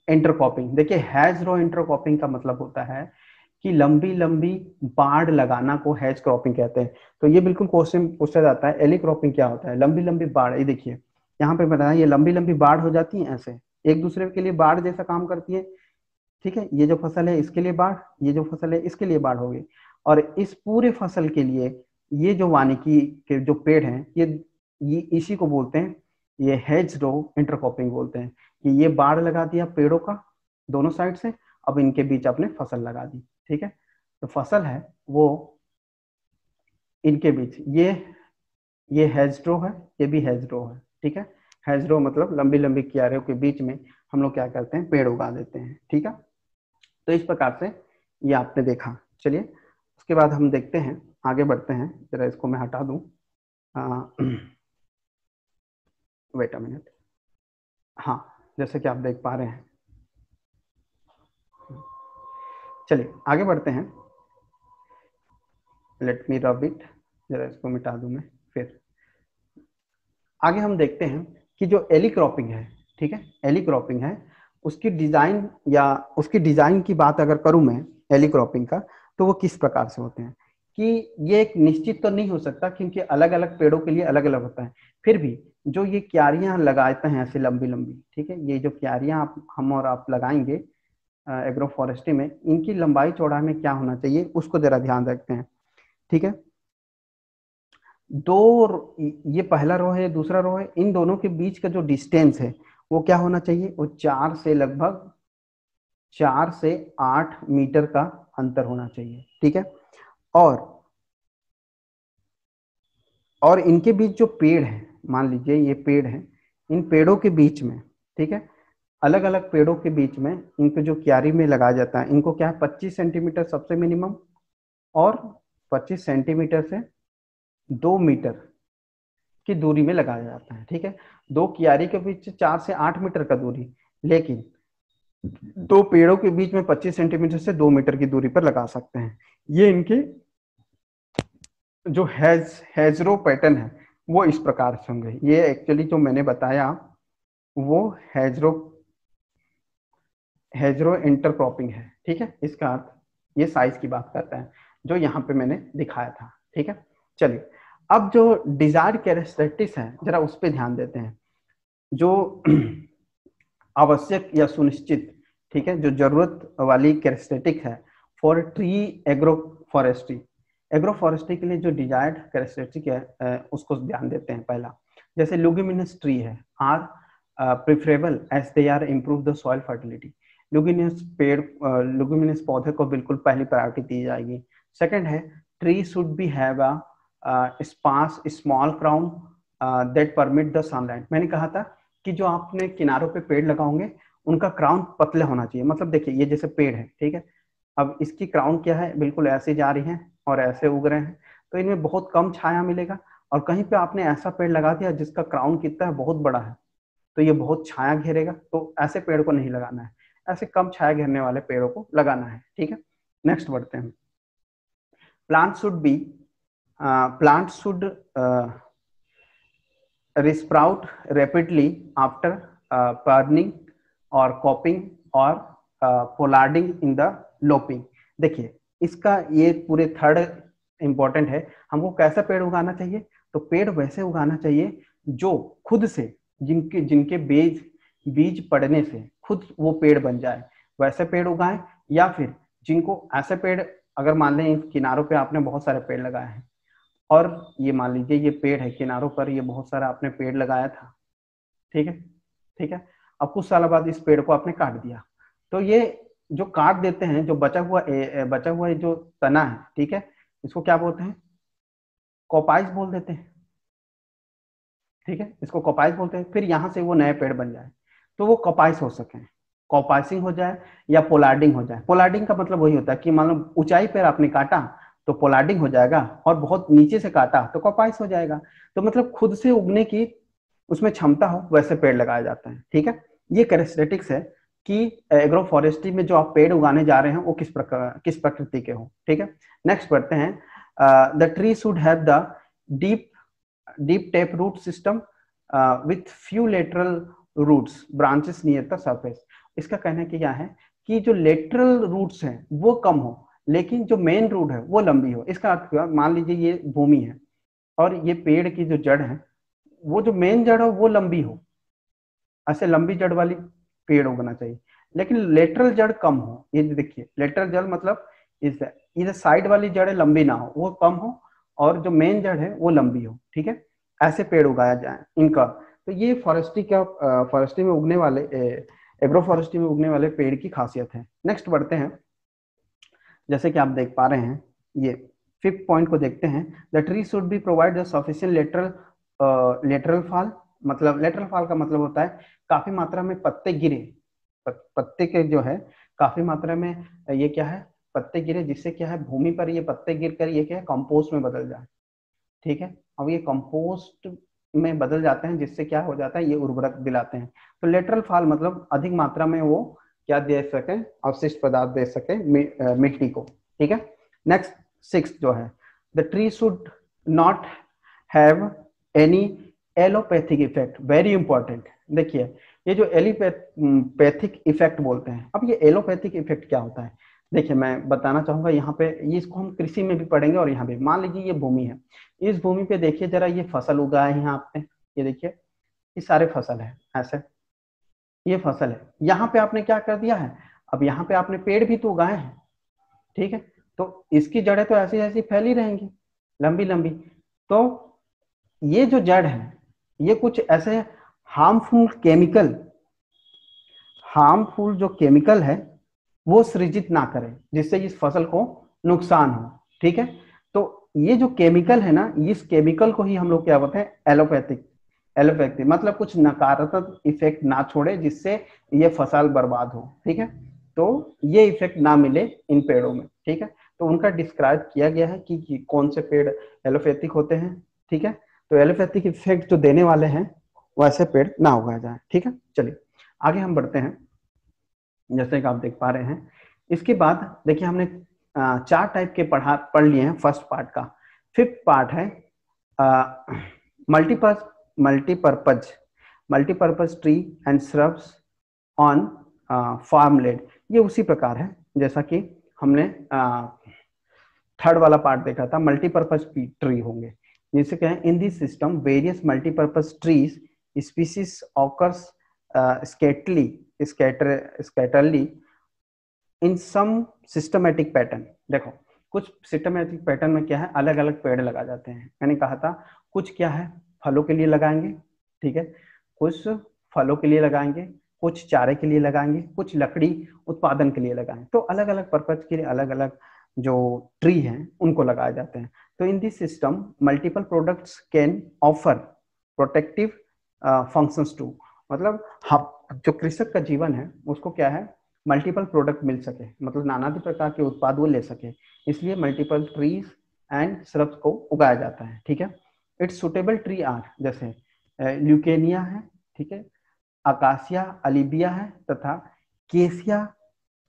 intercropping. देखिए हैज रो इंटरक्रॉपिंग का मतलब होता है कि लंबी लंबी बाढ़ लगाना को हैज क्रॉपिंग कहते हैं। तो ये बिल्कुल क्वेश्चन पूछा जाता है, एली क्रॉपिंग क्या होता है, लंबी लंबी बाढ़। ये देखिए यहाँ पे बताया, ये लंबी लंबी बाढ़ हो जाती है, ऐसे एक दूसरे के लिए बाढ़ जैसा काम करती है, ठीक है। ये जो फसल है इसके लिए बाढ़, ये जो फसल है इसके लिए बाढ़ होगी, और इस पूरे फसल के लिए ये जो वानिकी के जो पेड़ हैं ये इसी को बोलते हैं, ये हेज रो इंटरक्रॉपिंग बोलते हैं। कि ये बाढ़ लगा दिया पेड़ों का दोनों साइड से, अब इनके बीच आपने फसल लगा दी, ठीक है। तो फसल है वो इनके बीच, ये हेजरो है, ये भी हेजरो है, ठीक है। हेजरो मतलब लंबी लंबी क्यारियों के बीच में हम लोग क्या करते हैं, पेड़ उगा देते हैं, ठीक है। तो इस प्रकार से ये आपने देखा। चलिए उसके बाद हम देखते हैं, आगे बढ़ते हैं। जरा इसको मैं हटा दूं, वेट अ मिनट। हाँ, जैसे कि आप देख पा रहे हैं, चलिए आगे बढ़ते हैं। लेट मी रब इट, जरा इसको मिटा दूं मैं। फिर आगे हम देखते हैं कि जो एली क्रॉपिंग है, ठीक है, एली क्रॉपिंग है, उसकी डिजाइन की बात अगर करूं मैं एली क्रॉपिंग का, तो वो किस प्रकार से होते हैं कि ये एक निश्चित तो नहीं हो सकता क्योंकि अलग अलग पेड़ों के लिए अलग अलग होता है। फिर भी जो ये क्यारियां लगाते हैं ऐसे लंबी लंबी, ठीक है, ये जो क्यारियां हम और आप लगाएंगे एग्रो फॉरेस्ट्री में, इनकी लंबाई चौड़ाई में क्या होना चाहिए उसको जरा ध्यान रखते हैं, ठीक है। ये पहला रो है, दूसरा रो है, इन दोनों के बीच का जो डिस्टेंस है वो क्या होना चाहिए, वो लगभग 4 से 8 मीटर का अंतर होना चाहिए, ठीक है। और इनके बीच जो पेड़ है, मान लीजिए ये पेड़ है, इन पेड़ों के बीच में, ठीक है, अलग अलग पेड़ों के बीच में इनको जो क्यारी में लगाया जाता है, इनको क्या है 25 सेंटीमीटर सबसे मिनिमम, और 25 सेंटीमीटर से 2 मीटर की दूरी में लगाया जाता है, ठीक है। दो क्यारी के बीच 4 से 8 मीटर का दूरी, लेकिन दो पेड़ों के बीच में 25 सेंटीमीटर से 2 मीटर की दूरी पर लगा सकते हैं। ये इनके जो हेजरो पैटर्न है वो इस प्रकार से होंगे। ये एक्चुअली जो मैंने बताया वो हेजरो इंटरक्रॉपिंग है, ठीक है। इसका अर्थ ये साइज की बात करता है जो यहाँ पे मैंने दिखाया था, ठीक है। चलिए अब जो डिजायर्ड कैरेक्टरिस्टिक्स है जरा उस पर ध्यान देते हैं। जो आवश्यक या सुनिश्चित, ठीक है, जो जरूरत वाली कैरेक्टरिस्टिक है फॉर ट्री एग्रोफॉरेस्ट्री। एग्रोफॉरेस्ट्री के लिए जो डिजायर्ड कैरेक्टरिस्टिक है उसको ध्यान देते हैं। पहला जैसे लुगिमिनस ट्री है are preferable as they are improve the soil fertility. Leguminous पौधे को बिल्कुल पहली प्रायोरिटी दी जाएगी। सेकंड है tree should be have a sparse small crown that permit the sunlight. मैंने कहा था कि जो आपने किनारों पे पेड़ लगाओगे उनका क्राउन पतला होना चाहिए। मतलब देखिए ये जैसे पेड़ है, ठीक है, अब इसकी क्राउन क्या है, बिल्कुल ऐसे जा रही है और ऐसे उग रहे हैं, तो इनमें बहुत कम छाया मिलेगा। और कहीं पे आपने ऐसा पेड़ लगा दिया जिसका क्राउन कितना है, बहुत बड़ा है, तो ये बहुत छाया घेरेगा, तो ऐसे पेड़ को नहीं लगाना है। ऐसे कम छाया घेरने वाले पेड़ों को लगाना है, ठीक है। नेक्स्ट बढ़ते हैं। प्लांट शुड रिस्प्राउट रैपिडली आफ्टर पर्निंग और कॉपिंग और पोलार्डिंग इन द लोपिंग। देखिए इसका ये पूरे थर्ड इंपॉर्टेंट है। हमको कैसा पेड़ उगाना चाहिए, तो पेड़ वैसे उगाना चाहिए जो खुद से जिनके जिनके बीज पड़ने से खुद वो पेड़ बन जाए, वैसे पेड़ उगाएं। या फिर जिनको ऐसे पेड़, अगर मान लें किनारों पे आपने बहुत सारे पेड़ लगाए हैं और ये मान लीजिए ये पेड़ है किनारों पर, ये बहुत सारा आपने पेड़ लगाया था, ठीक है, ठीक है। अब कुछ साल बाद इस पेड़ को आपने काट दिया, तो ये जो काट देते हैं, जो बचा हुआ जो तना है, ठीक है, इसको क्या बोलते हैं, कॉपाइस बोल देते हैं, ठीक है, इसको कॉपाइस बोलते हैं। फिर यहाँ से वो नए पेड़ बन जाए तो वो कॉपाइस हो सके, कॉपाइसिंग हो जाए या पोलार्डिंग हो जाए। पोलार्डिंग का मतलब वही होता है कि मान लो ऊंचाई पर आपने काटा तो पोलार्डिंग हो जाएगा, और बहुत नीचे से काटा तो कॉपाइस हो जाएगा। तो मतलब खुद से उगने की उसमें क्षमता हो वैसे पेड़ लगाया जाता है, ठीक है। ये कैरेक्टरिस्टिक्स है कि एग्रो फॉरेस्ट्री में जो आप पेड़ उगाने जा रहे हैं वो किस प्रकृति के हो, ठीक है। नेक्स्ट बढ़ते हैं। The tree should have the deep deep tap root system with few lateral roots branches near the surface। इसका कहना क्या है कि जो लेटरल रूट्स हैं वो कम हो लेकिन जो मेन रूट है वो लंबी हो। इसका अर्थ क्या, मान लीजिए ये भूमि है और ये पेड़ की जो जड़ है वो जो मेन जड़ हो वो लंबी हो, ऐसे लंबी जड़ वाली पेड़ उगना चाहिए। लेकिन लेटरल जड़ कम हो, ये देखिए लेटरल जड़ मतलब इस साइड वाली जड़ें लंबी ना हो, वो कम हो, और जो मेन जड़ है वो लंबी हो, ठीक है। ऐसे पेड़ उगाया जाए इनका। तो ये फॉरेस्ट्री में उगने वाले एग्रो फॉरेस्ट्री में उगने वाले पेड़ की खासियत है। नेक्स्ट बढ़ते हैं। जैसे कि आप देख पा रहे हैं, ये फिफ्थ पॉइंट को देखते हैं। The tree should B provide the sufficient lateral fall. मतलब लेटरल फॉल का मतलब होता है काफी मात्रा में पत्ते गिरे, पत्ते के जो है काफी मात्रा में ये क्या है, पत्ते गिरे, जिससे क्या है भूमि पर ये पत्ते गिरकर ये क्या है कंपोस्ट में बदल जाए, ठीक है। अब ये कंपोस्ट में बदल जाते हैं जिससे क्या हो जाता है, ये उर्वरक दिलाते हैं। तो लेटरल फॉल मतलब अधिक मात्रा में वो क्या दे सके, अवशिष्ट पदार्थ दे सके मिट्टी को, ठीक है। नेक्स्ट सिक्स जो है, the tree should not have any allopathic effect. Very important. देखिए ये जो एलोपैथिक इफेक्ट बोलते हैं, अब ये एलोपैथिक इफेक्ट क्या होता है, देखिए मैं बताना चाहूंगा यहाँ पे। ये इसको हम कृषि में भी पढ़ेंगे और यहाँ पे मान लीजिए ये भूमि है, इस भूमि पे देखिए जरा ये फसल उगा है यहाँ पे, ये देखिए ये सारे फसल है, ऐसे ये फसल है। यहाँ पे आपने क्या कर दिया है, अब यहाँ पे आपने पेड़ भी तो उगाए हैं, ठीक है, तो इसकी जड़ें तो ऐसी ऐसी फैली रहेंगी, लंबी लंबी। तो ये जो जड़ है ये कुछ ऐसे हार्मफुल जो केमिकल है वो सृजित ना करें जिससे इस फसल को नुकसान हो, ठीक है। तो ये जो केमिकल है ना, इस केमिकल को ही हम लोग क्या बोलते हैं, एलोपैथिक मतलब कुछ नकारात्मक इफेक्ट ना छोड़े जिससे ये फसल बर्बाद हो, ठीक है। तो ये इफेक्ट ना मिले इन पेड़ों में, ठीक है। तो उनका डिस्क्राइब किया गया है कि कौन से पेड़ एलोपैथिक होते हैं, ठीक है। तो एलोपैथिक इफेक्ट जो देने वाले हैं वैसे पेड़ ना उगाया जाए, ठीक है। चलिए आगे हम बढ़ते हैं। जैसे कि आप देख पा रहे हैं, इसके बाद देखिए हमने 4 टाइप के पढ़ लिए हैं फर्स्ट पार्ट का। फिफ्थ पार्ट है multipurpose multipurpose multipurpose tree and shrubs on farmland, ये उसी प्रकार है जैसा कि हमने थर्ड वाला पार्ट देखा था, मल्टीपर्पज ट्री होंगे। जिसे कहें in this system various multipurpose trees species occurs scatterly in some systematic pattern. देखो कुछ सिस्टमेटिक पैटर्न में क्या है, अलग अलग पेड़ लगा जाते हैं। मैंने कहा था कुछ क्या है फलों के लिए लगाएंगे, ठीक है, कुछ फलों के लिए लगाएंगे, कुछ चारे के लिए लगाएंगे, कुछ लकड़ी उत्पादन के लिए लगाएंगे। तो अलग अलग पर्पज के लिए अलग अलग जो ट्री हैं उनको लगाए जाते हैं। तो in this system multiple products can offer protective functions too, मतलब जो कृषक का जीवन है उसको क्या है मल्टीपल प्रोडक्ट मिल सके, मतलब नाना प्रकार के उत्पाद वो ले सके, इसलिए मल्टीपल ट्रीज एंड श्रब्स को उगाया जाता है, ठीक है। इट्स सुटेबल ट्री आर जैसे ल्यूकेनिया है, ठीक है, अकासिया अलीबिया है तथा केसिया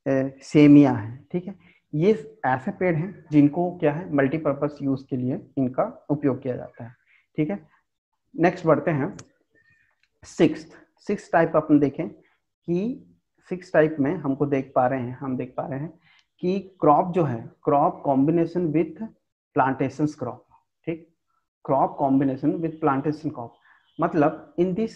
सेमिया है, ठीक है। ये ऐसे पेड़ हैं जिनको क्या है मल्टीपर्पज यूज के लिए इनका उपयोग किया जाता है, ठीक है। नेक्स्ट बढ़ते हैं सिक्स टाइप अपन देखें कि सिक्स टाइप में हमको देख पा रहे हैं कि क्रॉप जो है crop combination with plantation crop, ठीक, crop combination with plantation crop, मतलब in this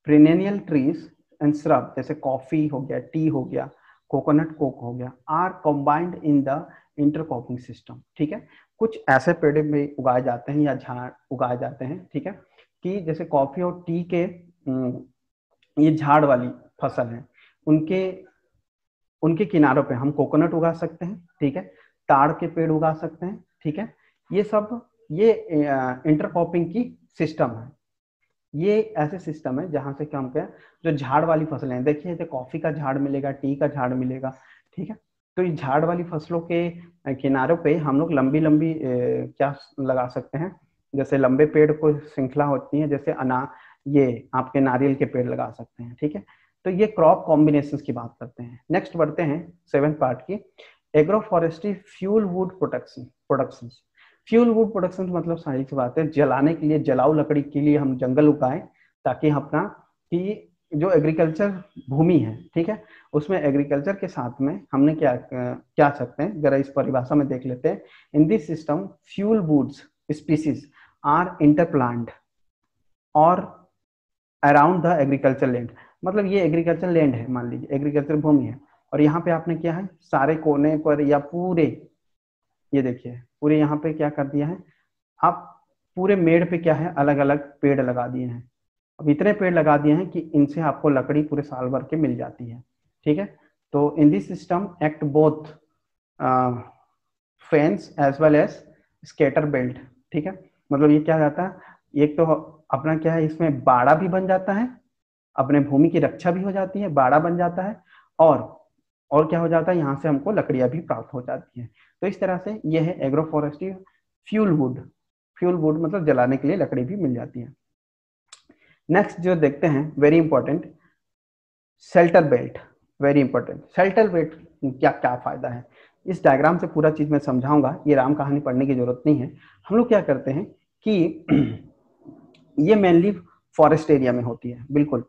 perennial trees and shrub जैसे कॉफी हो गया, टी हो गया, कोकोनट कोक हो गया, are combined in the intercropping system, ठीक है। कुछ ऐसे पेड़ में उगाए जाते हैं या झाड़ उगाए जाते हैं, ठीक है, कि जैसे कॉफी और टी के ये झाड़ वाली फसल है, उनके किनारों पे हम कोकोनट उगा सकते हैं, ठीक है, ताड़ के पेड़ उगा सकते हैं, ठीक है। ये सब ये इंटरक्रॉपिंग की सिस्टम है। ये ऐसे सिस्टम है जहां से क्या हम कहें जो झाड़ वाली फसलें हैं, देखिए तो कॉफी का झाड़ मिलेगा, टी का झाड़ मिलेगा, ठीक है। तो इस झाड़ वाली फसलों के किनारों पे हम लोग लंबी लंबी क्या लगा सकते हैं, जैसे लंबे पेड़ को श्रृंखला होती है, जैसे ये आपके नारियल के पेड़ लगा सकते हैं, ठीक है। तो ये क्रॉप कॉम्बिनेशन की बात करते हैं। नेक्स्ट बढ़ते हैं 7th पार्ट की, agro forestry fuel wood production. Fuel wood production मतलब सारी सी बात है, जलाने के लिए, जलाऊ लकड़ी के लिए हम जंगल उगाएं ताकि अपना कि जो एग्रीकल्चर भूमि है, ठीक है, उसमें एग्रीकल्चर के साथ में हमने क्या सकते हैं, जरा इस परिभाषा में देख लेते हैं। In this system fuel woods species are interplant और अराउंड द एग्रीकल्चर लैंड, मतलब ये एग्रीकल्चर लैंड है, मान लीजिए एग्रीकल्चर भूमि है, और यहाँ पे आपने क्या है सारे कोने पर या पूरे, ये देखिए पूरे यहाँ पे क्या कर दिया है, आप पूरे मेड़ पे क्या है अलग अलग पेड़ लगा दिए हैं। अब इतने पेड़ लगा दिए हैं कि इनसे आपको लकड़ी पूरे साल भर के मिल जाती है, ठीक है। तो in this system act both fence as well as shelter belt, ठीक है, मतलब ये क्या जाता है, एक तो अपना क्या है इसमें बाड़ा भी बन जाता है, अपने भूमि की रक्षा भी हो जाती है, बाड़ा बन जाता है, और क्या हो जाता है, यहाँ से हमको लकड़ियां भी प्राप्त हो जाती है। तो इस तरह से यह है एग्रो फॉरेस्ट्री फ्यूल वुड मतलब जलाने के लिए लकड़ी भी मिल जाती है। नेक्स्ट जो देखते हैं very important, shelter belt, very important. Shelter belt क्या क्या फायदा है, इस डायग्राम से पूरा चीज मैं समझाऊंगा, ये राम कहानी पढ़ने की जरूरत नहीं है। हम लोग क्या करते हैं कि ये मेनली फॉरेस्ट एरिया में होती है, बिल्कुल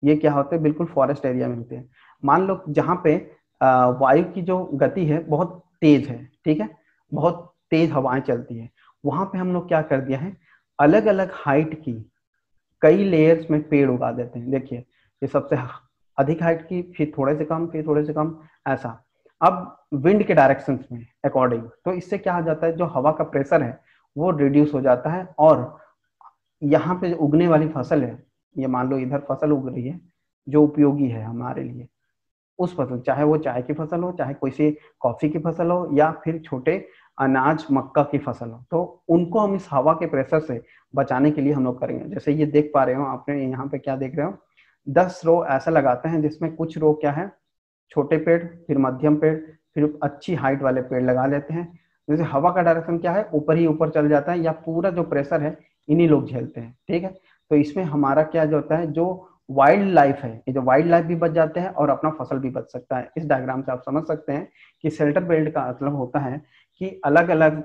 ये क्या होते हैं बिल्कुल फॉरेस्ट एरिया में होते हैं। मान लो जहाँ पे वायु की जो गति है बहुत तेज है, ठीक है, बहुत तेज हवाएं चलती है, वहां पे हम लोग क्या कर दिया है अलग अलग हाइट की कई लेयर्स में पेड़ उगा देते हैं। देखिए ये सबसे अधिक हाइट की, फिर थोड़े से कम, फिर थोड़े से कम, ऐसा। अब विंड के डायरेक्शन में अकॉर्डिंग, तो इससे क्या हो जाता है जो हवा का प्रेशर है वो रिड्यूस हो जाता है, और यहाँ पे उगने वाली फसल है, ये मान लो इधर फसल उग रही है जो उपयोगी है हमारे लिए, उस फसल, चाहे वो चाय की फसल हो, चाहे कोई सी कॉफी की फसल हो, या फिर छोटे अनाज मक्का की फसल हो, तो उनको हम इस हवा के प्रेशर से बचाने के लिए हम लोग करेंगे। जैसे ये देख पा रहे हो आपने यहाँ पे क्या देख रहे हो, 10 रो ऐसा लगाते हैं जिसमें कुछ रो क्या है छोटे पेड़, फिर मध्यम पेड़, फिर अच्छी हाइट वाले पेड़ लगा लेते हैं। जैसे हवा का डायरेक्शन क्या है ऊपर ही ऊपर चल जाता है, या पूरा जो प्रेशर है इन्हीं लोग झेलते हैं, ठीक है। तो इसमें हमारा क्या जो होता है जो वाइल्ड लाइफ है, ये जो वाइल्ड लाइफ भी बच जाते हैं और अपना फसल भी बच सकता है। इस डायग्राम से आप समझ सकते हैं कि शेल्टर बेल्ट का मतलब होता है कि अलग अलग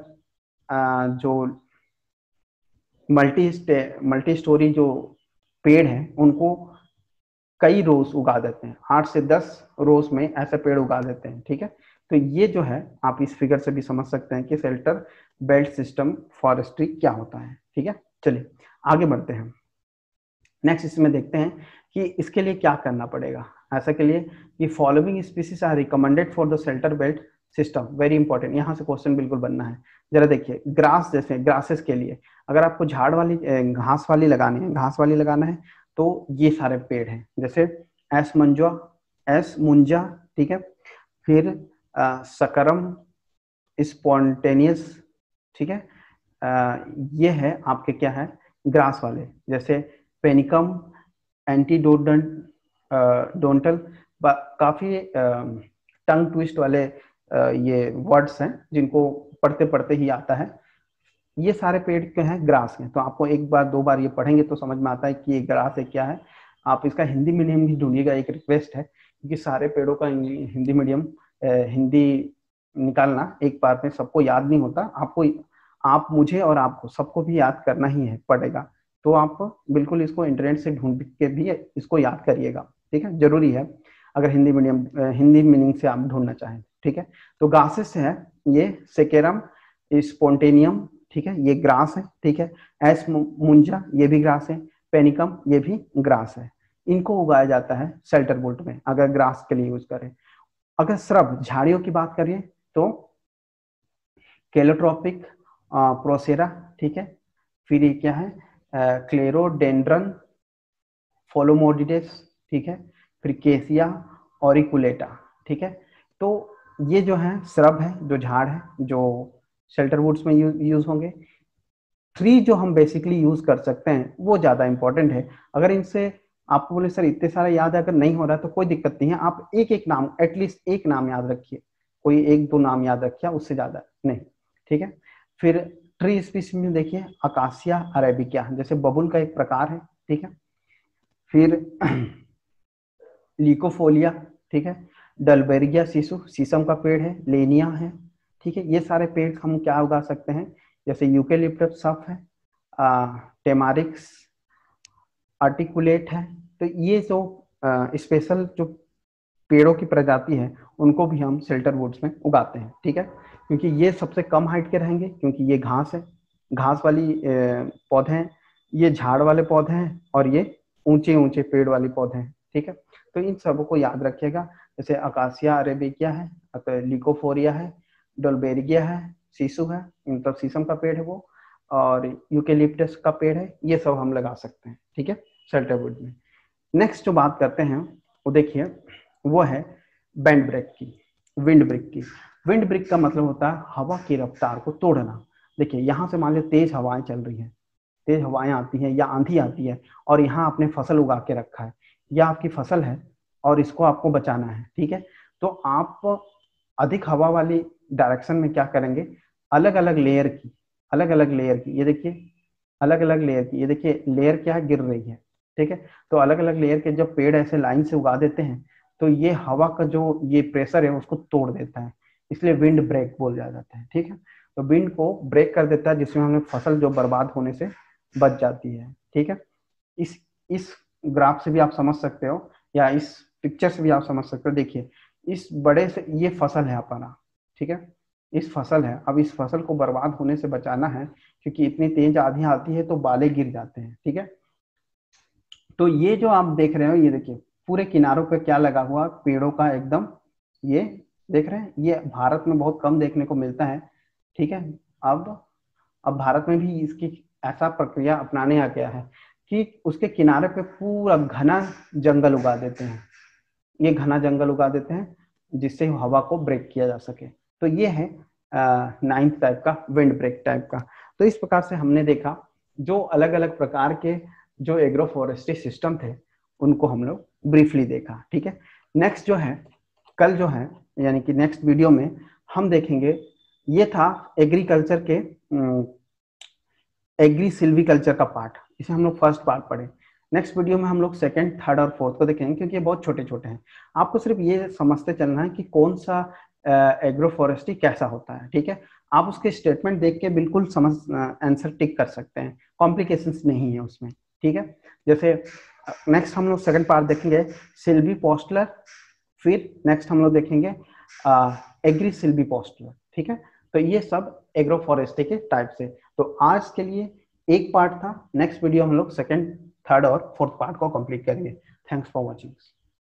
जो मल्टी स्टोरी जो पेड़ हैं उनको कई रोज उगा देते हैं, 8 से 10 रोज में ऐसे पेड़ उगा देते हैं, ठीक है। तो ये जो है आप इस फिगर से भी समझ सकते हैं कि शेल्टर बेल्ट सिस्टम फॉरेस्ट्री क्या होता है, ठीक है। चलिए आगे बढ़ते हैं। नेक्स्ट इसमें देखते हैं कि इसके लिए क्या करना पड़ेगा। ऐसा के लिए कि following species are recommended for the shelter belt system, very important, यहाँ से क्वेश्चन बिल्कुल बनना है। जरा देखिए ग्रास, जैसे ग्रासेस के लिए अगर आपको झाड़ वाली घास वाली लगानी है, घास वाली लगाना है तो ये सारे पेड़ हैं, जैसे एस मुंजा, ठीक है। फिर सकरम स्पॉन्टेनियस, ठीक है। ये है आपके क्या है ग्रास वाले, जैसे पेनिकम एंटीडोडंट डोंटल, काफी टंग ट्विस्ट वाले ये वर्ड्स हैं जिनको पढ़ते पढ़ते ही आता है। ये सारे पेड़ के हैं ग्रास हैं, तो आपको एक बार दो बार ये पढ़ेंगे तो समझ में आता है कि ये ग्रास है क्या है। आप इसका हिंदी मीडियम भी ढूंढिएगा, एक रिक्वेस्ट है, क्योंकि सारे पेड़ों का हिंदी मीडियम हिंदी निकालना एक बार में सबको याद नहीं होता। आपको, आप मुझे और आपको सबको भी याद करना ही है पड़ेगा, तो आप बिल्कुल इसको इंटरनेट से ढूंढ के भी इसको याद करिएगा, ठीक है, जरूरी है अगर हिंदी मीडियम हिंदी मीनिंग से आप ढूंढना चाहें, ठीक है। तो गासेस है ये सेकेरम स्पॉन्टेनियम, ठीक है, ये ग्रास है, ठीक है। एस मुंजा ये भी ग्रास है, पेनिकम ये भी ग्रास है। इनको उगाया जाता है शेल्टर बोल्ट में अगर ग्रास के लिए यूज करें। अगर श्रब झाड़ियों की बात करें तो केलोट्रोपिक प्रोसेरा, ठीक है। फिर ये क्या है क्लेरोडेंड्रन फोलोमोडिडेस, ठीक है। फिर केसिया ऑरिकुलेटा, ठीक है। तो ये जो है श्रब है, जो झाड़ है, जो शेल्टर वुड्स में यूज होंगे। ट्री जो हम बेसिकली यूज कर सकते हैं वो ज्यादा इंपॉर्टेंट है। अगर इनसे आपको बोले सर इतने सारा याद अगर नहीं हो रहा तो कोई दिक्कत नहीं है, आप एक एक नाम, एटलीस्ट एक नाम याद रखिए, कोई एक दो नाम याद रखिए, उससे ज्यादा नहीं, ठीक है। फिर ट्री स्पीसीज में देखिए अकासिया अरेबिका, जैसे बबुल का एक प्रकार है, ठीक है। फिर लिकोफोलिया, ठीक है। डलबेरिया सीसू, शीशम का पेड़ है। लेनिया है, ठीक है। ये सारे पेड़ हम क्या उगा सकते हैं, जैसे यूकेलिप्टस सफ है, टेमारिक्स आर्टिकुलेट है। तो ये जो स्पेशल जो पेड़ों की प्रजाति है उनको भी हम शेल्टर वुड्स में उगाते हैं, ठीक है। क्योंकि ये सबसे कम हाइट के रहेंगे, क्योंकि ये घास है, घास वाली पौधे हैं, ये झाड़ वाले पौधे हैं, और ये ऊंचे ऊंचे पेड़ वाले पौधे हैं, ठीक है। तो इन सबों को याद रखिएगा, जैसे अकासिया अरेबिका है, लिकोफोरिया है, डोलबेरिया है, शीशु है, मतलब शीशम का पेड़ है वो, और यूकेलिप्टस का पेड़ है, ये सब हम लगा सकते हैं, ठीक है, शेल्टर वुड में। नेक्स्ट जो बात करते हैं वो देखिए, वो है बैंड ब्रेक की, विंड ब्रेक की। विंड ब्रेक का मतलब होता है हवा की रफ्तार को तोड़ना। देखिए यहाँ से मान लो तेज हवाएं चल रही हैं, तेज हवाएं आती हैं या आंधी आती है, और यहाँ आपने फसल उगा के रखा है, या आपकी फसल है और इसको आपको बचाना है, ठीक है। तो आप अधिक हवा वाली डायरेक्शन में क्या करेंगे, अलग अलग लेयर की, अलग अलग लेयर की, ये देखिए अलग अलग लेयर की, ये देखिए लेयर क्या है, गिर रही है, ठीक है। तो अलग अलग लेयर के जब पेड़ ऐसे लाइन से उगा देते हैं तो ये हवा का जो ये प्रेशर है उसको तोड़ देता है, इसलिए विंड ब्रेक बोल जाता है, ठीक है। तो विंड को ब्रेक कर देता है, जिसमें हमें फसल जो बर्बाद होने से बच जाती है, ठीक है। इस ग्राफ से भी आप समझ सकते हो, या इस पिक्चर से भी आप समझ सकते हो। देखिए इस बड़े से ये फसल है अपना, ठीक है, इस फसल है, अब इस फसल को बर्बाद होने से बचाना है, क्योंकि इतनी तेज आंधी आती है तो बाले गिर जाते हैं, ठीक है। तो ये जो आप देख रहे हो, ये देखिए पूरे किनारों पे क्या लगा हुआ पेड़ों का एकदम, ये देख रहे हैं, ये भारत में बहुत कम देखने को मिलता है, ठीक है। अब भारत में भी इसकी ऐसा प्रक्रिया अपनाने आ गया है कि उसके किनारे पे पूरा घना जंगल उगा देते हैं, ये घना जंगल उगा देते हैं जिससे हवा को ब्रेक किया जा सके। तो ये है 9th टाइप का विंड ब्रेक टाइप का। तो इस प्रकार से हमने देखा जो अलग अलग प्रकार के जो एग्रो फॉरेस्ट्री सिस्टम थे उनको हम लोग ब्रीफली देखा, ठीक है। नेक्स्ट जो है, कल जो है यानी कि नेक्स्ट वीडियो में हम देखेंगे, ये था एग्रीकल्चर के एग्री सिल्वीकल्चर का पार्ट, इसे हम लोग फर्स्ट पार्ट पढ़े। नेक्स्ट वीडियो में हम लोग सेकंड, थर्ड और फोर्थ को देखेंगे, क्योंकि ये बहुत छोटे छोटे हैं। आपको सिर्फ ये समझते चलना है कि कौन सा एग्रो फॉरेस्ट्री कैसा होता है, ठीक है। आप उसके स्टेटमेंट देख के बिल्कुल समझ आंसर टिक कर सकते हैं, कॉम्प्लिकेशंस नहीं है उसमें, ठीक है। जैसे नेक्स्ट हम लोग सेकंड पार्ट देखेंगे सिल्वी पोस्टलर, फिर नेक्स्ट हम लोग देखेंगे एग्री सिल्वी पोस्टलर, ठीक है। तो ये सब एग्रो फॉरेस्ट्री के टाइप से। तो आज के लिए एक पार्ट था, नेक्स्ट वीडियो हम लोग सेकंड, थर्ड और फोर्थ पार्ट को कंप्लीट करेंगे। Thanks for watching.